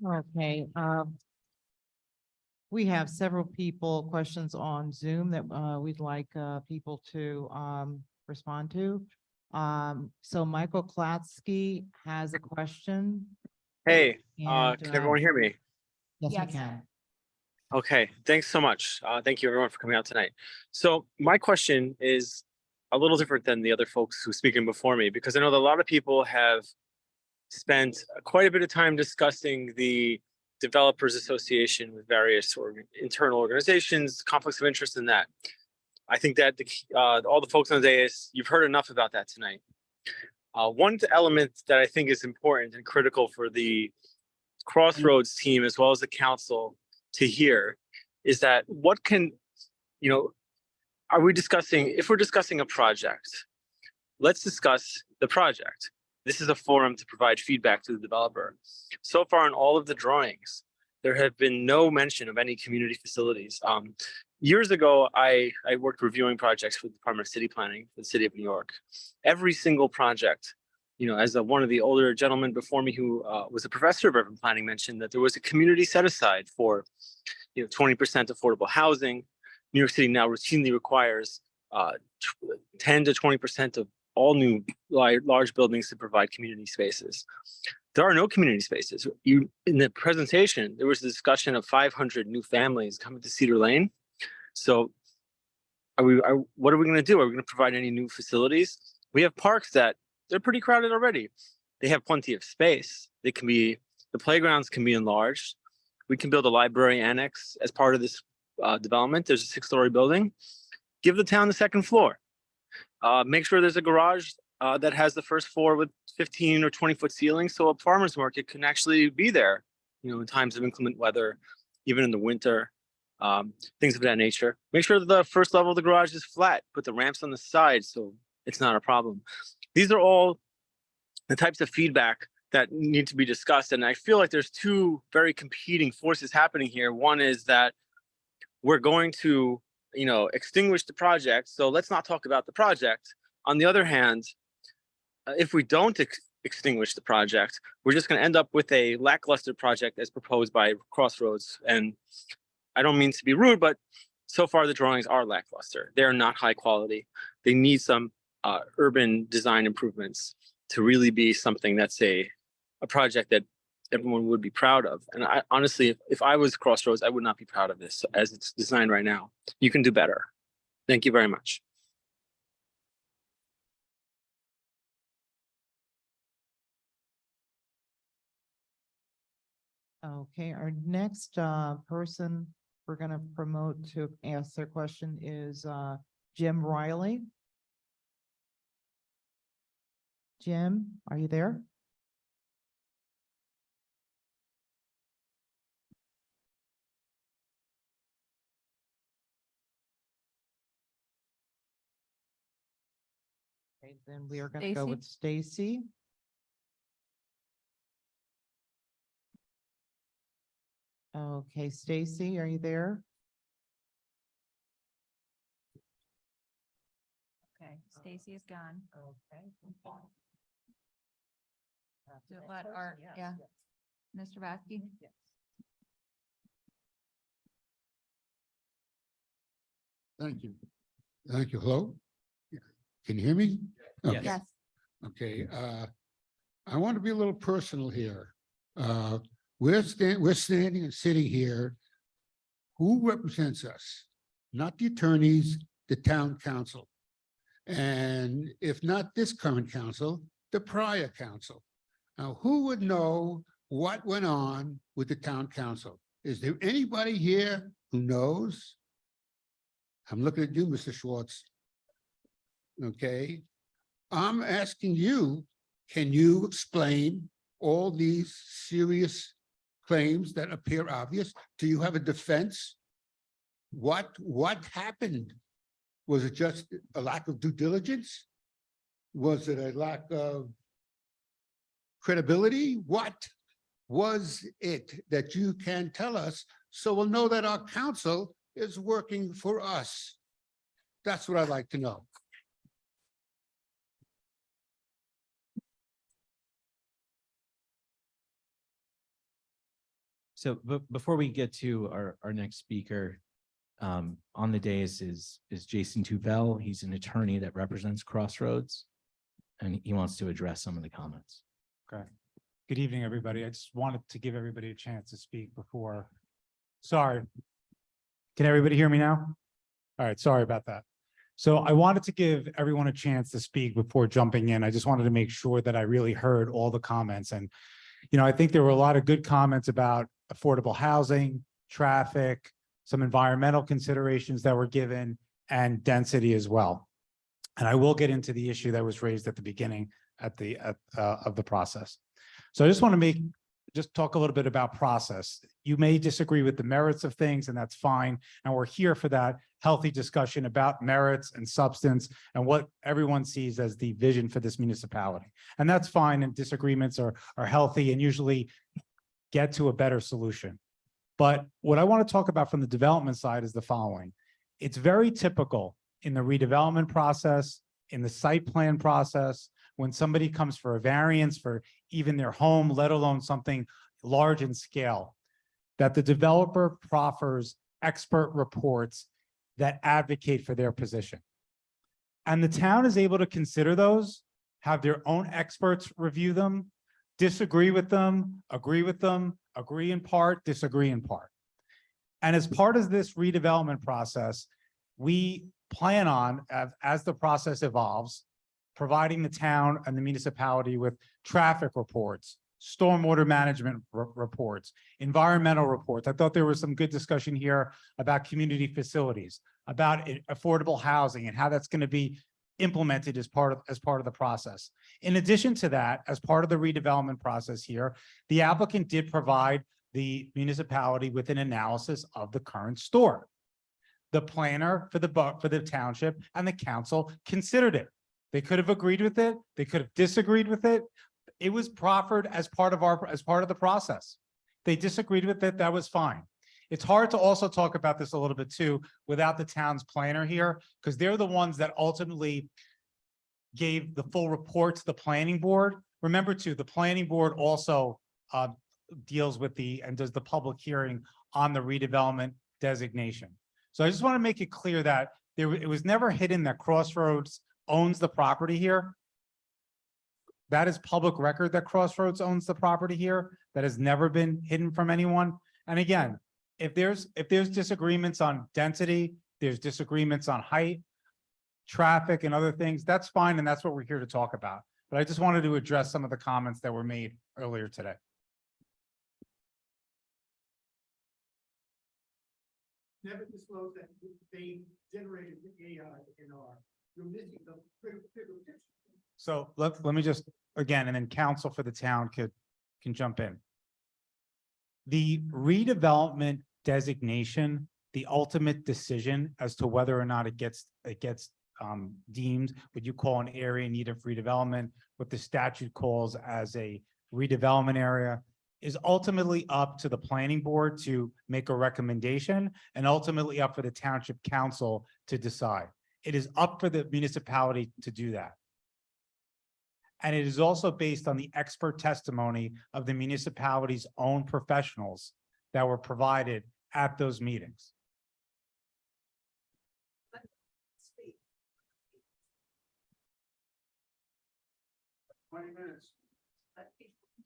Okay, we have several questions on Zoom that we'd like people to respond to. So Michael Klatsky has a question. Hey, And, can everyone hear me? Yes, we can. Okay, thanks so much. Thank you everyone for coming out tonight. So my question is a little different than the other folks who speaking before me, because I know that a lot of people have spent quite a bit of time discussing the Developers Association with various internal organizations, conflicts of interest in that. I think that all the folks on the dais, you've heard enough about that tonight. One element that I think is important and critical for the Crossroads team, as well as the council, to hear is that what can, are we discussing, if we're discussing a project, let's discuss the project. This is a forum to provide feedback to the developer. So far in all of the drawings, there have been no mention of any community facilities. Years ago, I worked reviewing projects for the Department of City Planning for the city of New York. Every single project, as one of the older gentlemen before me who was a professor of urban planning mentioned, that there was a community set aside for 20% affordable housing. New York City now routinely requires 10 to 20% of all new large buildings to provide community spaces. There are no community spaces. In the presentation, there was a discussion of 500 new families coming to Cedar Lane. So what are we going to do? Are we going to provide any new facilities? We have parks that they're pretty crowded already. They have plenty of space. The playgrounds can be enlarged. We can build a library annex as part of this development. There's a 6-story building. Give the town the second floor. Make sure there's a garage that has the first floor with 15 or 20-foot ceilings, so a farmer's market can actually be there, in times of inclement weather, even in the winter, things of that nature. Make sure that the first level of the garage is flat. Put the ramps on the side so it's not a problem. These are all the types of feedback that need to be discussed, and I feel like there's two very competing forces happening here. One is that we're going to extinguish the project. So let's not talk about the project. On the other hand, if we don't extinguish the project, we're just going to end up with a lackluster project as proposed by Crossroads. And I don't mean to be rude, but so far the drawings are lackluster. They're not high quality. They need some urban design improvements. to really be something that's a project that everyone would be proud of. And I honestly, if I was Crossroads, I would not be proud of this as it's designed right now. You can do better. Thank you very much. Okay, our next person we're gonna promote to ask their question is Jim Riley. Jim, are you there? Okay, then we are gonna go Stacy? with Stacy. Okay, Stacy, are you there? Okay, Stacy is gone. Okay. Let Art, yeah. Mr. Vasky? Thank you. Thank you. Hello? Can you hear me? Okay. Yes. Okay, I want to be a little personal here. We're standing and sitting here. Who represents us? Not the attorneys, the town council. And if not this current council, the prior council. Now, who would know what went on with the town council? Is there anybody here who knows? I'm looking at you, Mr. Schwartz. Okay, I'm asking you, can you explain all these serious claims that appear obvious? Do you have a defense? What happened? Was it just a lack of due diligence? Was it a lack of credibility? What was it that you can tell us so we'll know that our council is working for us? That's what I'd like to know. So before we get to our next speaker, on the dais is Jason Tuvell. He's an attorney that represents Crossroads, and he wants to address some of the comments. Okay. Good evening, everybody. I just wanted to give everybody a chance to speak before. Sorry. Can everybody hear me now? All right, sorry about that. So I wanted to give everyone a chance to speak before jumping in. I just wanted to make sure that I really heard all the comments. And, you know, I think there were a lot of good comments about affordable housing, traffic, some environmental considerations that were given, and density as well. And I will get into the issue that was raised at the beginning of the process. So I just want to just talk a little bit about process. You may disagree with the merits of things, and that's fine. And we're here for that healthy discussion about merits and substance and what everyone sees as the vision for this municipality. And that's fine, and disagreements are healthy and usually get to a better solution. But what I want to talk about from the development side is the following. It's very typical in the redevelopment process, in the site plan process, when somebody comes for a variance for even their home, let alone something large in scale, that the developer proffers expert reports that advocate for their position. And the town is able to consider those, have their own experts review them, disagree with them, agree in part, disagree in part. And as part of this redevelopment process, we plan on, as the process evolves, providing the town and the municipality with traffic reports, stormwater management reports, environmental reports. I thought there was some good discussion here about community facilities, about affordable housing and how that's going to be implemented as part of the process. In addition to that, as part of the redevelopment process here, the applicant did provide the municipality with an analysis of the current store. The planner for the township and the council considered it. They could have agreed with it. They could have disagreed with it. It was proffered as part of the process. They disagreed with it. That was fine. It's hard to also talk about this a little bit too without the town's planner here, because they're the ones that ultimately gave the full report to the planning board. Remember too, the planning board also deals with and does the public hearing on the redevelopment designation. So I just want to make it clear that it was never hidden that Crossroads owns the property here. That is public record that Crossroads owns the property here. That has never been hidden from anyone. And again, if there's disagreements on density, there's disagreements on height, traffic and other things, that's fine. And that's what we're here to talk about. But I just wanted to address some of the comments that were made earlier today. Never disclosed that they generated the AI in our, you're missing the bigger picture. So let me just, again, and then counsel for the town can jump in. The redevelopment designation, the ultimate decision as to whether or not it gets deemed what you call an area in need of redevelopment, what the statute calls as a redevelopment area, is ultimately up to the planning board to make a recommendation and ultimately up for the township council to decide. It is up for the municipality to do that. And it is also based on the expert testimony of the municipality's own professionals that were provided at those meetings.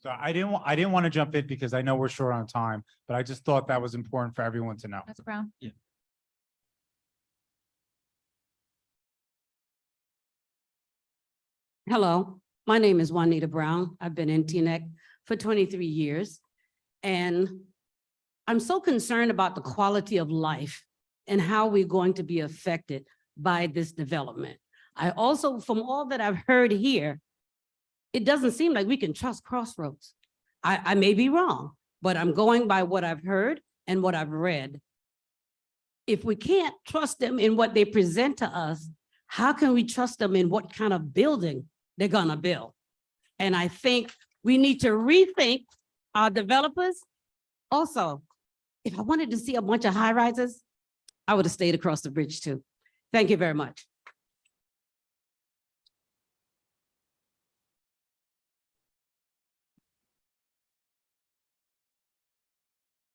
So I didn't want to jump in because I know we're short on time, but I just thought that was important for everyone to know. Ms. Brown? Yeah. Hello, my name is Juanita Brown. I've been in Teaneck for 23 years. And I'm so concerned about the quality of life and how we're going to be affected by this development. I also, from all that I've heard here, it doesn't seem like we can trust Crossroads. I may be wrong, but I'm going by what I've heard and what I've read. If we can't trust them in what they present to us, how can we trust them in what kind of building they're gonna build? And I think we need to rethink our developers. Also, if I wanted to see a bunch of high rises, I would have stayed across the bridge too. Thank you very much.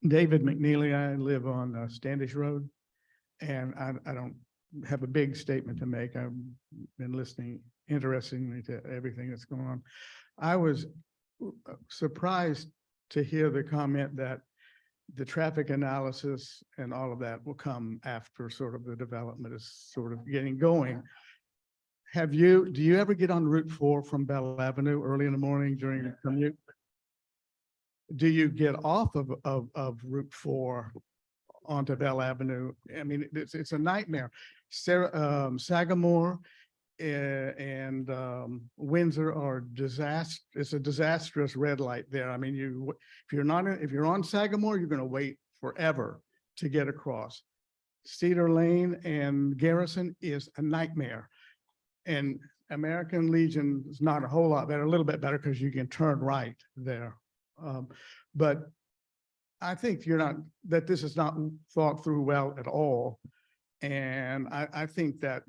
David McNeely, I live on Standish Road, and I don't have a big statement to make. I've been listening interestingly to everything that's going on. I was surprised to hear the comment that the traffic analysis and all of that will come after sort of the development is sort of getting going. Do you ever get on Route 4 from Bell Avenue early in the morning during the commute? Do you get off of Route 4 onto Bell Avenue? I mean, it's a nightmare. Sagamore and Windsor are it's a disastrous red light there. I mean, if you're on Sagamore, you're going to wait forever to get across. Cedar Lane and Garrison is a nightmare. And American Legion is not a whole lot better, a little bit better because you can turn right there. But I think that this is not thought through well at all. And I think that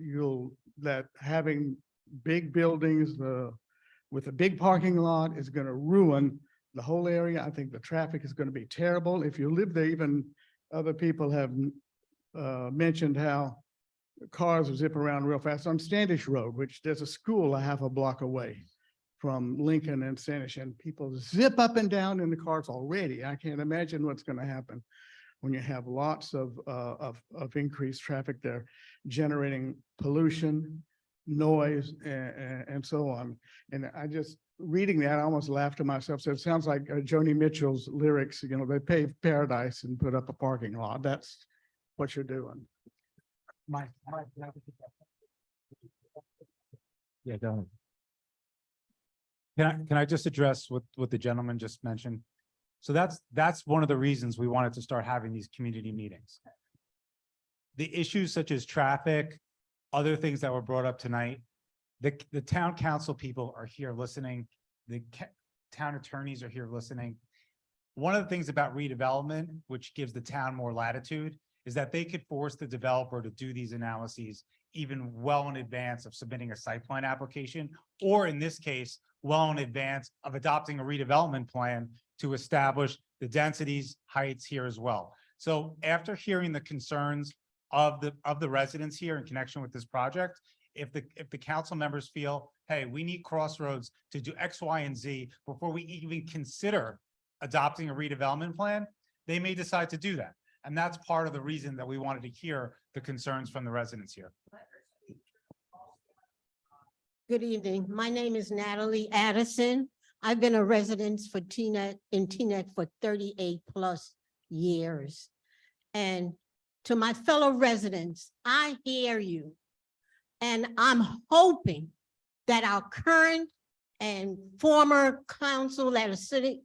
that having big buildings with a big parking lot is going to ruin the whole area. I think the traffic is going to be terrible. If you live there, even other people have mentioned how cars will zip around real fast on Standish Road, which there's a school a half a block away from Lincoln and Standish, and people zip up and down in the cars already. I can't imagine what's going to happen when you have lots of increased traffic there, generating pollution, noise, and so on. And I just, reading that, I almost laughed to myself. So it sounds like Joni Mitchell's lyrics, you know, they paved paradise and put up a parking lot. That's what you're doing. Yeah, go ahead. Can I just address what the gentleman just mentioned? So that's one of the reasons we wanted to start having these community meetings. The issues such as traffic, other things that were brought up tonight, the town council people are here listening. The town attorneys are here listening. One of the things about redevelopment, which gives the town more latitude, is that they could force the developer to do these analyses even well in advance of submitting a site plan application, or in this case, well in advance of adopting a redevelopment plan to establish the densities, heights here as well. So after hearing the concerns of the residents here in connection with this project, if the council members feel hey, we need Crossroads to do X, Y, and Z before we even consider adopting a redevelopment plan, they may decide to do that. And that's part of the reason that we wanted to hear the concerns from the residents here. Good evening. My name is Natalie Addison. I've been a resident for Teaneck for 38 plus years. And to my fellow residents, I hear you. And I'm hoping that our current and former council that are sitting,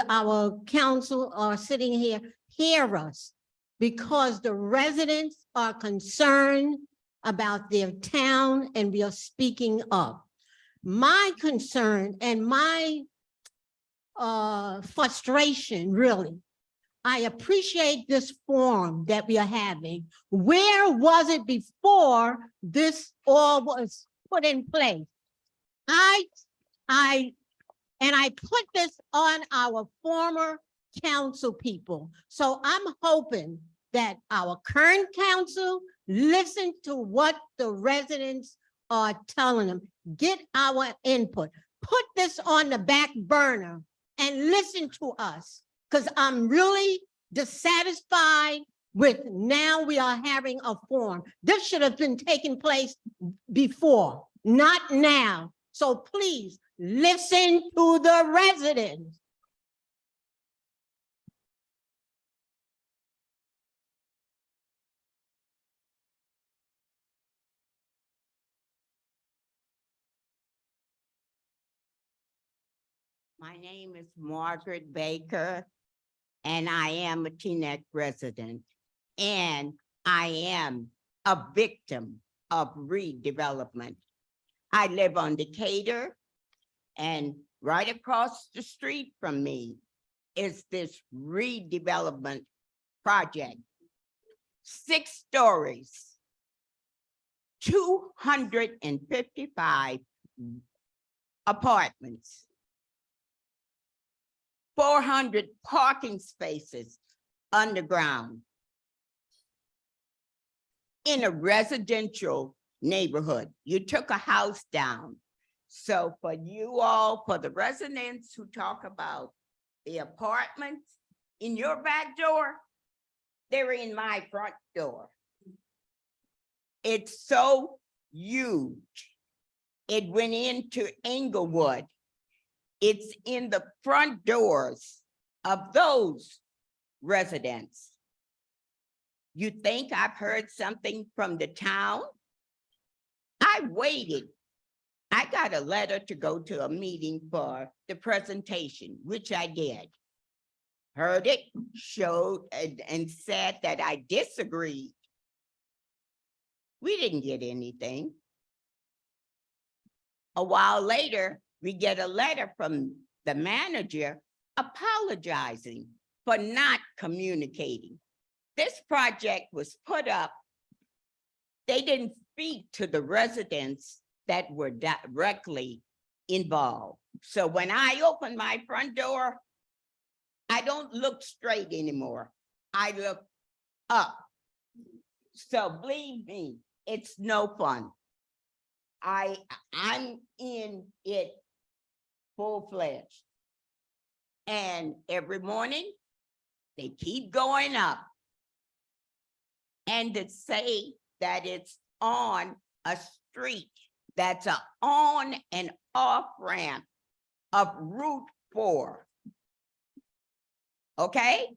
our council are sitting here, hear us, because the residents are concerned about their town and we are speaking up. My concern and my frustration, really, I appreciate this forum that we are having. Where was it before this all was put in place? I put this on our former council people. So I'm hoping that our current council listen to what the residents are telling them. Get our input. Put this on the back burner and listen to us, because I'm really dissatisfied with now we are having a forum. This should have been taking place before, not now. So please listen to the residents. My name is Margaret Baker, and I am a Teaneck resident, and I am a victim of redevelopment. I live on Decatur, and right across the street from me is this redevelopment project. 6 stories, 255 apartments, 400 parking spaces underground in a residential neighborhood. You took a house down. So for you all, for the residents who talk about the apartments in your back door, they're in my front door. It's so huge. It went into Englewood. It's in the front doors of those residents. You think I've heard something from the town? I waited. I got a letter to go to a meeting for the presentation, which I did. Heard it, showed, and said that I disagreed. We didn't get anything. A while later, we get a letter from the manager apologizing for not communicating. This project was put up. They didn't speak to the residents that were directly involved. So when I open my front door, I don't look straight anymore. I look up. So believe me, it's no fun. I'm in it full-fledged. And every morning, they keep going up. And to say that it's on a street that's a on and off ramp of Route 4. Okay?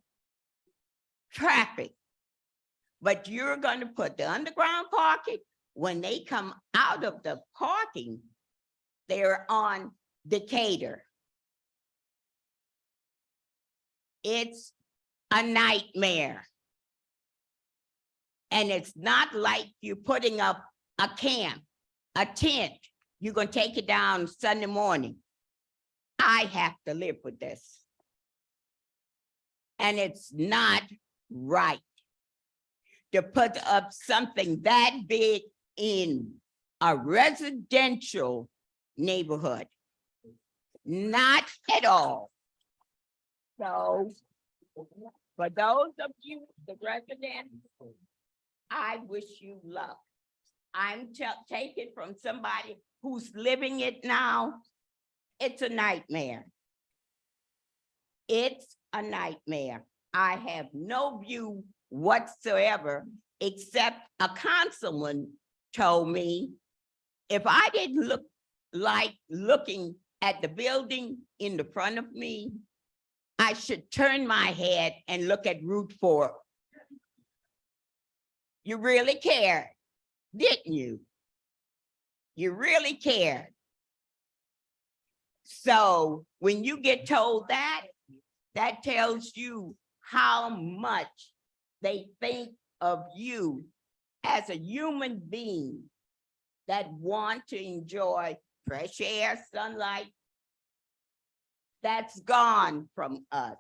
Traffic. But you're going to put the underground parking. When they come out of the parking, they're on Decatur. It's a nightmare. And it's not like you're putting up a camp, a tent. You're going to take it down Sunday morning. I have to live with this. And it's not right to put up something that big in a residential neighborhood. Not at all. So for those of you, the residents, I wish you luck. I'm taking from somebody who's living it now, it's a nightmare. It's a nightmare. I have no view whatsoever, except a councilman told me if I didn't look like looking at the building in the front of me, I should turn my head and look at Route 4. You really cared, didn't you? You really cared. So when you get told that, that tells you how much they think of you as a human being that want to enjoy fresh air, sunlight. That's gone from us.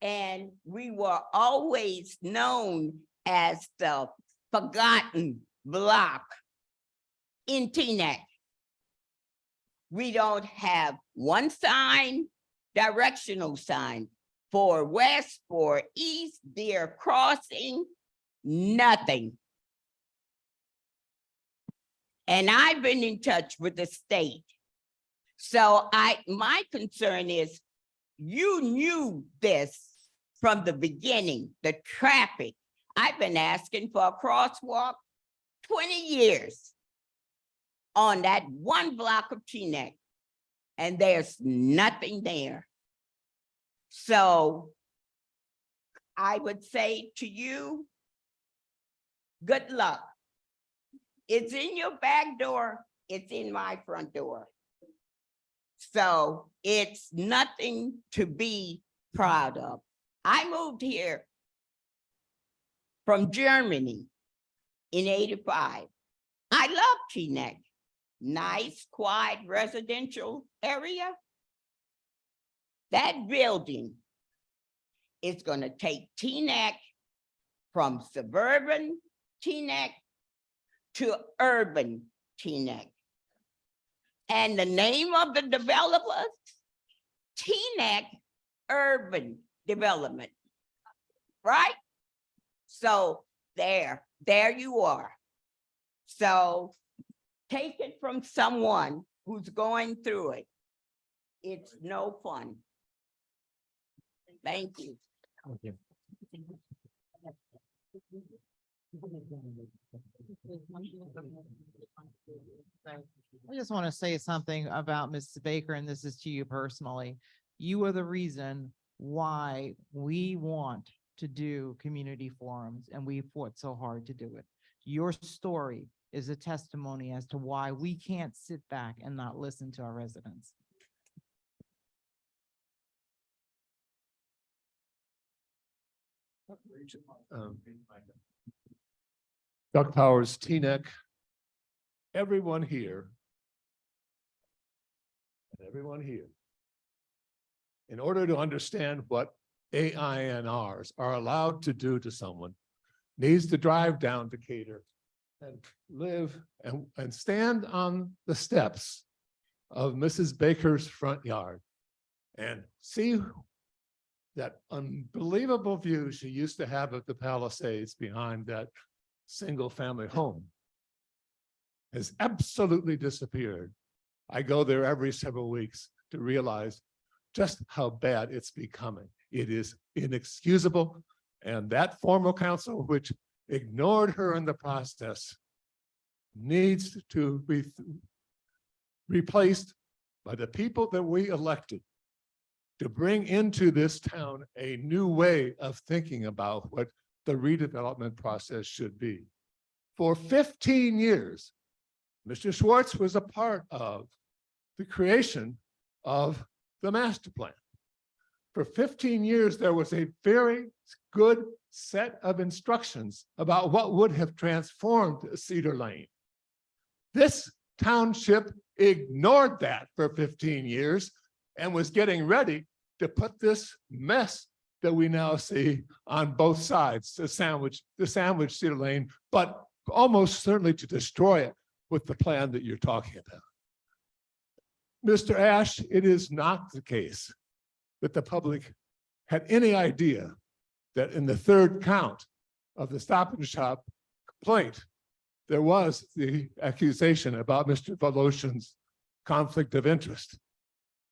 And we were always known as the forgotten block in Teaneck. We don't have one sign, directional sign for west, for east, Deer Crossing, nothing. And I've been in touch with the state. So my concern is you knew this from the beginning, the traffic. I've been asking for a crosswalk 20 years on that one block of Teaneck, and there's nothing there. So I would say to you, good luck. It's in your back door, it's in my front door. So it's nothing to be proud of. I moved here from Germany in '85. I love Teaneck. Nice, quiet residential area. That building is gonna take Teaneck from suburban Teaneck to urban Teaneck. And the name of the developers, Teaneck Urban Development, right? So there you are. So take it from someone who's going through it. It's no fun. Thank you. Thank you. I just want to say something about Mrs. Baker, and this is to you personally. You are the reason why we want to do community forums, and we fought so hard to do it. Your story is a testimony as to why we can't sit back and not listen to our residents. Doug Powers, Teaneck, everyone here, and everyone here, in order to understand what AINRs are allowed to do to someone, needs to drive down Decatur and live and stand on the steps of Mrs. Baker's front yard and see that unbelievable view she used to have of the Palisades behind that single family home has absolutely disappeared. I go there every several weeks to realize just how bad it's becoming. It is inexcusable. And that former council, which ignored her in the process, needs to be replaced by the people that we elected to bring into this town a new way of thinking about what the redevelopment process should be. For 15 years, Mr. Schwartz was a part of the creation of the master plan. For 15 years, there was a very good set of instructions about what would have transformed Cedar Lane. This township ignored that for 15 years and was getting ready to put this mess that we now see on both sides, the sandwich Cedar Lane, but almost certainly to destroy it with the plan that you're talking about. Mr. Ash, it is not the case that the public had any idea that in the third count of the Stop and Shop complaint there was the accusation about Mr. Voloshin's conflict of interest.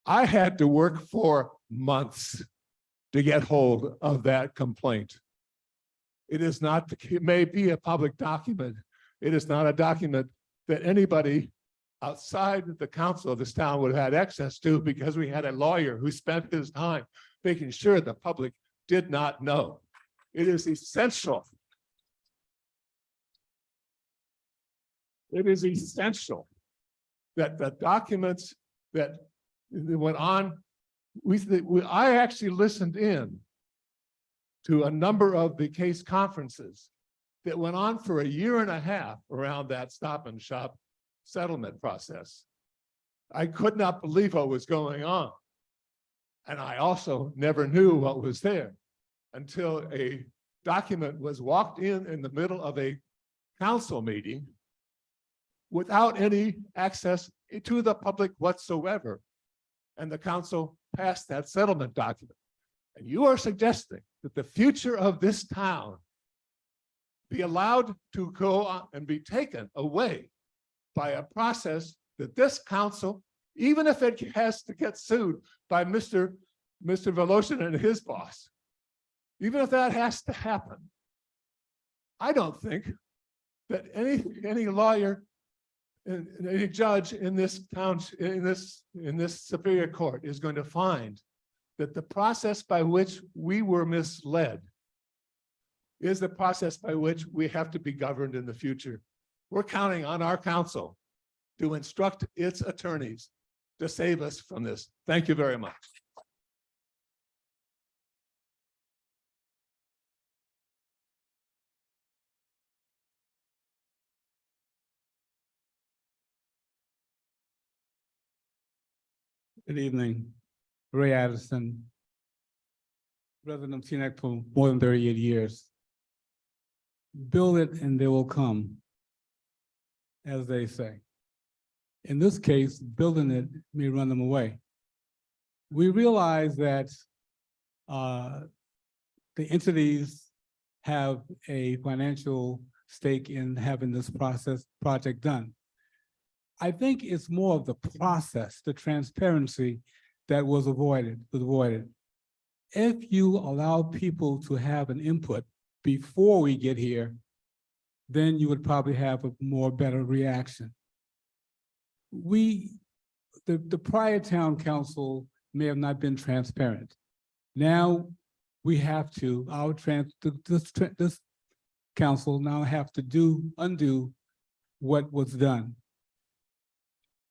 I had to work for months to get hold of that complaint. It is not, it may be a public document. It is not a document that anybody outside the council of this town would have had access to, because we had a lawyer who spent his time making sure the public did not know. It is essential. It is essential that the documents that went on, I actually listened in to a number of the case conferences that went on for a year and a half around that Stop and Shop settlement process. I could not believe what was going on. And I also never knew what was there until a document was walked in the middle of a council meeting without any access to the public whatsoever. And the council passed that settlement document. And you are suggesting that the future of this town be allowed to go on and be taken away by a process that this council, even if it has to get sued by Mr. Voloshin and his boss, even if that has to happen, I don't think that any lawyer and any judge in this town, in this Superior Court is going to find that the process by which we were misled is the process by which we have to be governed in the future. We're counting on our council to instruct its attorneys to save us from this. Thank you very much. Good evening, Ray Addison, resident of Teaneck for more than 38 years. Build it and they will come, as they say. In this case, building it may run them away. We realize that the entities have a financial stake in having this project done. I think it's more of the process, the transparency that was avoided. If you allow people to have an input before we get here, then you would probably have a more better reaction. The prior town council may have not been transparent. Now we have to, this council now have to undo what was done.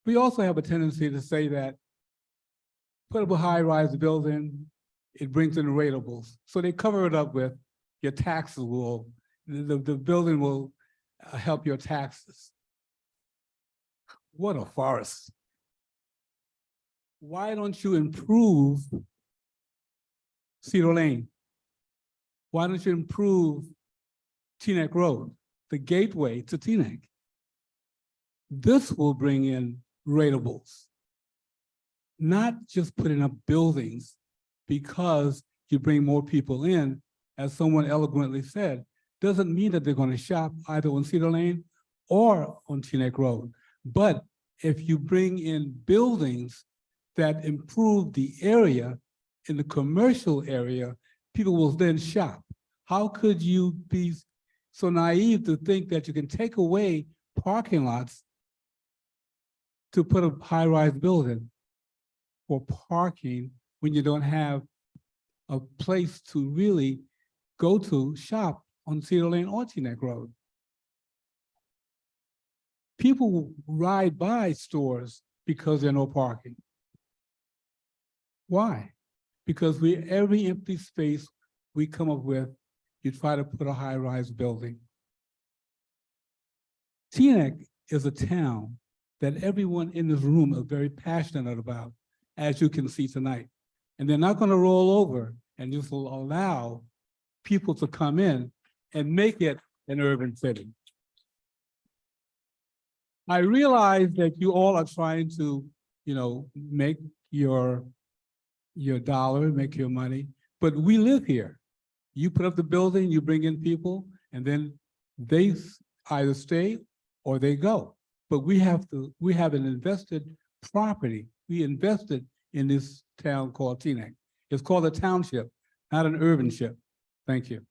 We also have a tendency to say that put up a high-rise building, it brings in rateables. So they cover it up with your taxes the building will help your taxes. What a farce. Why don't you improve Cedar Lane? Why don't you improve Teaneck Road, the gateway to Teaneck? This will bring in rateables, not just putting up buildings because you bring more people in, as someone eloquently said, doesn't mean that they're going to shop either on Cedar Lane or on Teaneck Road. But if you bring in buildings that improve the area, in the commercial area, people will then shop. How could you be so naive to think that you can take away parking lots to put a high-rise building for parking when you don't have a place to really go to shop on Cedar Lane or Teaneck Road? People ride by stores because there are no parking. Why? Because every empty space we come up with, you try to put a high-rise building. Teaneck is a town that everyone in this room is very passionate about, as you can see tonight. And they're not going to roll over and just allow people to come in and make it an urban city. I realize that you all are trying to, make your dollar, make your money, but we live here. You put up the building, you bring in people, and then they either stay or they go. But we have an invested property. We invested in this town called Teaneck. It's called a township, not an urban ship. Thank you.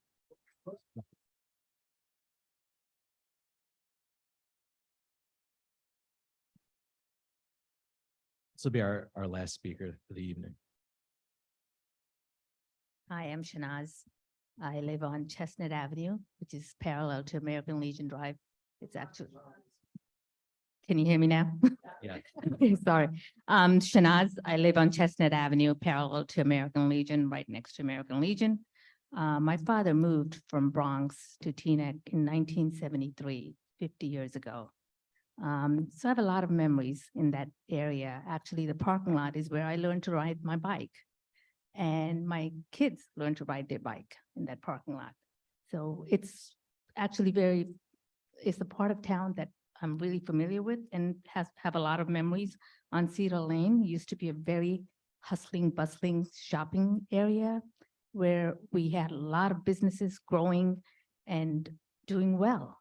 This will be our last speaker for the evening. Hi, I'm Shanaz. I live on Chestnut Avenue, which is parallel to American Legion Drive. It's actually. Can you hear me now? Yeah. Okay, sorry. Shanaz, I live on Chestnut Avenue, parallel to American Legion, right next to American Legion. My father moved from Bronx to Teaneck in 1973, 50 years ago. So I have a lot of memories in that area. Actually, the parking lot is where I learned to ride my bike. And my kids learned to ride their bike in that parking lot. So it's actually it's a part of town that I'm really familiar with and have a lot of memories. On Cedar Lane used to be a very hustling, bustling shopping area where we had a lot of businesses growing and doing well.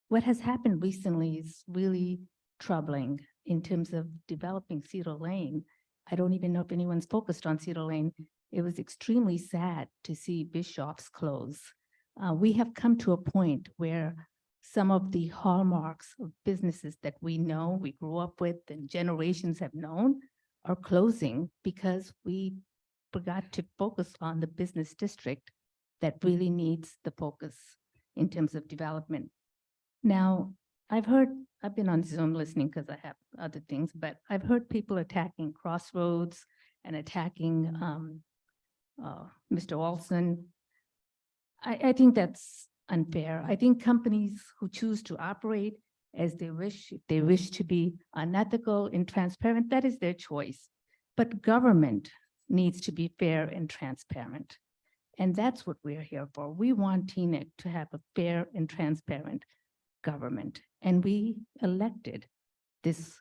What has happened recently is really troubling in terms of developing Cedar Lane. I don't even know if anyone's focused on Cedar Lane. It was extremely sad to see Bischoff's close. We have come to a point where some of the hallmarks of businesses that we know, we grew up with, and generations have known are closing because we forgot to focus on the business district that really needs the focus in terms of development. Now, I've been on Zoom listening because I have other things, but I've heard people attacking Crossroads and attacking Mr. Olson. I think that's unfair. I think companies who choose to operate as they wish, if they wish to be unethical and transparent, that is their choice. But government needs to be fair and transparent. And that's what we're here for. We want Teaneck to have a fair and transparent government. And we elected this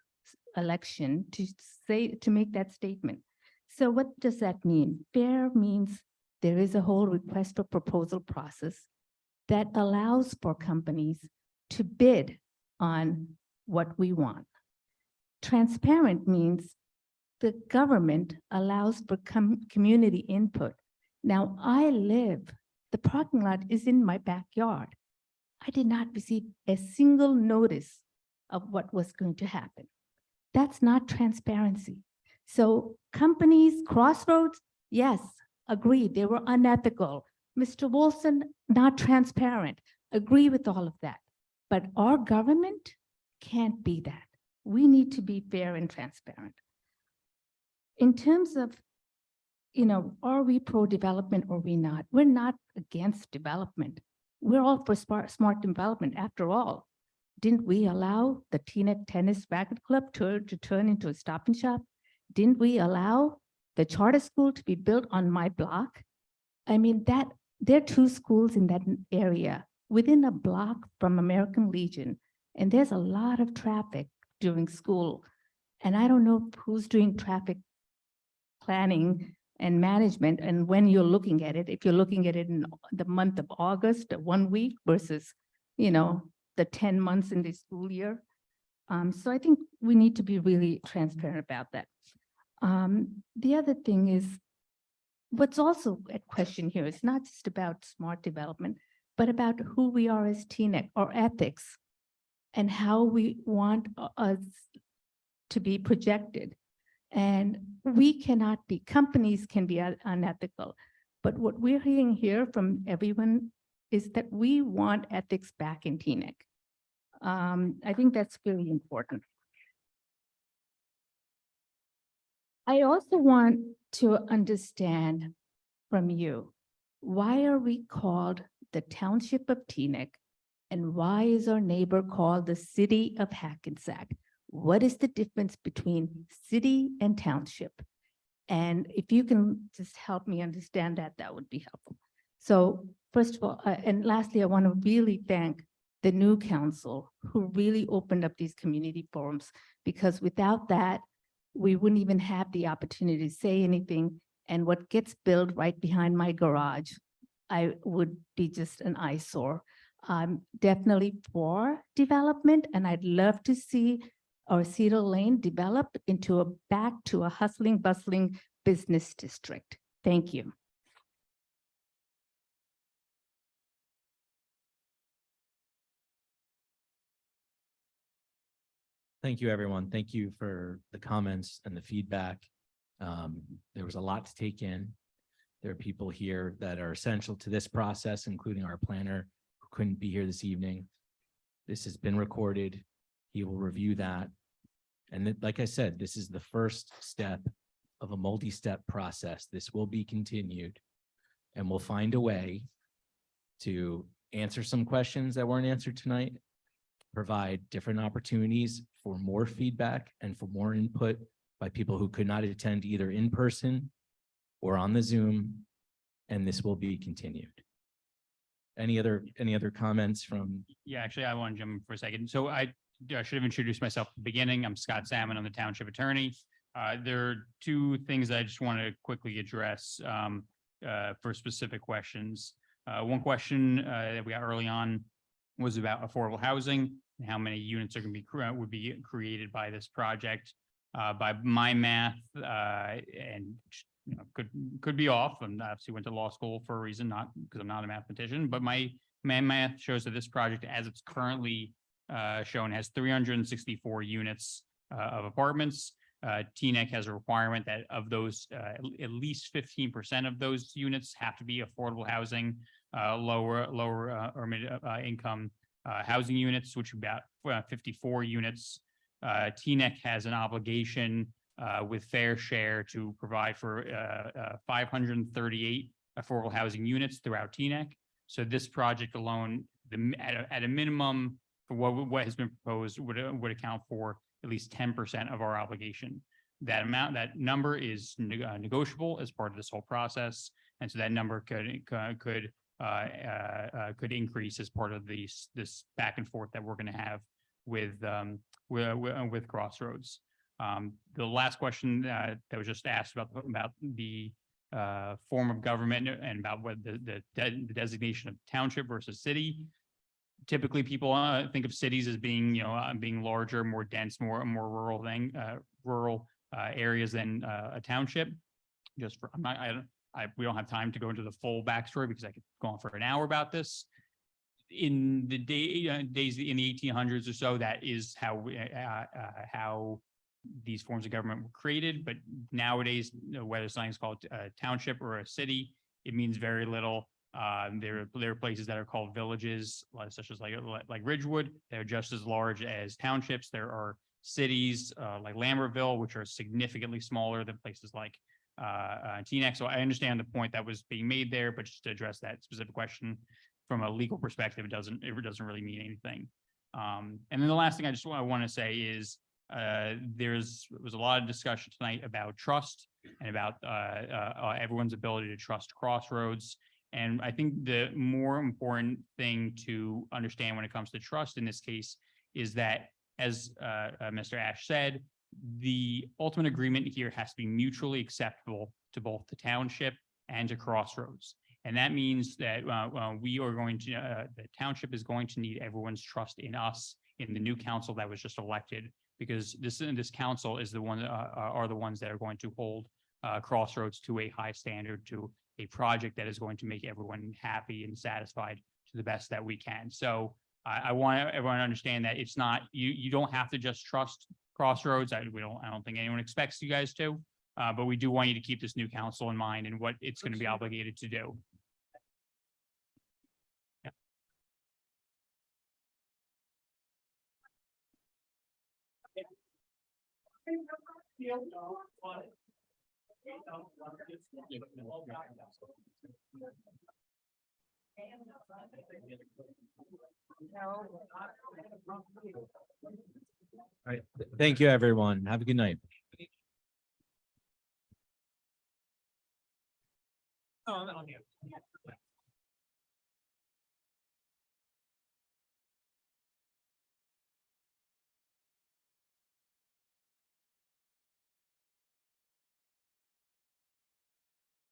election to make that statement. So what does that mean? Fair means there is a whole request for proposal process that allows for companies to bid on what we want. Transparent means the government allows for community input. Now, the parking lot is in my backyard. I did not receive a single notice of what was going to happen. That's not transparency. So companies, Crossroads, yes, agreed, they were unethical. Mr. Wilson, not transparent, agree with all of that. But our government can't be that. We need to be fair and transparent. In terms of, are we pro-development or we not? We're not against development. We're all for smart development. After all, didn't we allow the Teaneck Tennis Racket Club to turn into a Stop and Shop? Didn't we allow the charter school to be built on my block? I mean, there are two schools in that area within a block from American Legion, and there's a lot of traffic during school. And I don't know who's doing traffic planning and management and when you're looking at it, if you're looking at it in the month of August, 1 week versus, the 10 months in the school year. So I think we need to be really transparent about that. The other thing is, what's also at question here is not just about smart development, but about who we are as Teaneck, our ethics, and how we want us to be projected. And companies can be unethical. But what we're hearing here from everyone is that we want ethics back in Teaneck. I think that's really important. I also want to understand from you, why are we called the Township of Teaneck? And why is our neighbor called the City of Hackensack? What is the difference between city and township? And if you can just help me understand that, that would be helpful. So first of all, and lastly, I want to really thank the new council who really opened up these community forums, because without that, we wouldn't even have the opportunity to say anything. And what gets built right behind my garage, I would be just an eyesore. I'm definitely for development, and I'd love to see our Cedar Lane developed into back to a hustling, bustling business district. Thank you. Thank you, everyone. Thank you for the comments and the feedback. There was a lot to take in. There are people here that are essential to this process, including our planner who couldn't be here this evening. This has been recorded. He will review that. And like I said, this is the first step of a multi-step process. This will be continued, and we'll find a way to answer some questions that weren't answered tonight, provide different opportunities for more feedback and for more input by people who could not attend either in person or on the Zoom, and this will be continued. Any other comments from? Yeah, actually, I want to jump in for a second. So I should have introduced myself at the beginning. I'm Scott Salmon. I'm the township attorney. There are two things I just want to quickly address for specific questions. One question that we got early on was about affordable housing and how many units are going to be would be created by this project. By my math, and you know, could be off. And obviously went to law school for a reason, not because I'm not a mathematician, but my math shows that this project, as it's currently shown, has 364 units of apartments. Teaneck has a requirement that of those, at least 15% of those units have to be affordable housing, lower or mid income housing units, which are about 54 units. Teaneck has an obligation with fair share to provide for 538 affordable housing units throughout Teaneck. So this project alone, at a minimum, for what has been proposed, would account for at least 10% of our obligation. That number is negotiable as part of this whole process, and so that number could increase as part of this back and forth that we're going to have with Crossroads. The last question that was just asked about the form of government and about what the designation of township versus city. Typically, people think of cities as being, being larger, more dense, more rural areas than a township. Just for, we don't have time to go into the full backstory because I could go on for an hour about this. In the days in the 1800s or so, that is how these forms of government were created. But nowadays, whether something's called a township or a city, it means very little. There are places that are called villages, such as like Ridgewood. They're just as large as townships. There are cities like Lambertville, which are significantly smaller than places like Teaneck. So I understand the point that was being made there, but just to address that specific question from a legal perspective, it doesn't really mean anything. And then the last thing I just want to say is there was a lot of discussion tonight about trust and about everyone's ability to trust Crossroads. And I think the more important thing to understand when it comes to trust in this case is that, as Mr. Ash said, the ultimate agreement here has to be mutually acceptable to both the township and to Crossroads. And that means that we are going to, the township is going to need everyone's trust in us, in the new council that was just elected, because this council is the one are the ones that are going to hold Crossroads to a high standard, to a project that is going to make everyone happy and satisfied to the best that we can. So I want everyone to understand that it's not, you don't have to just trust Crossroads. I don't think anyone expects you guys to, but we do want you to keep this new council in mind and what it's going to be obligated to do. All right. Thank you, everyone. Have a good night. Oh,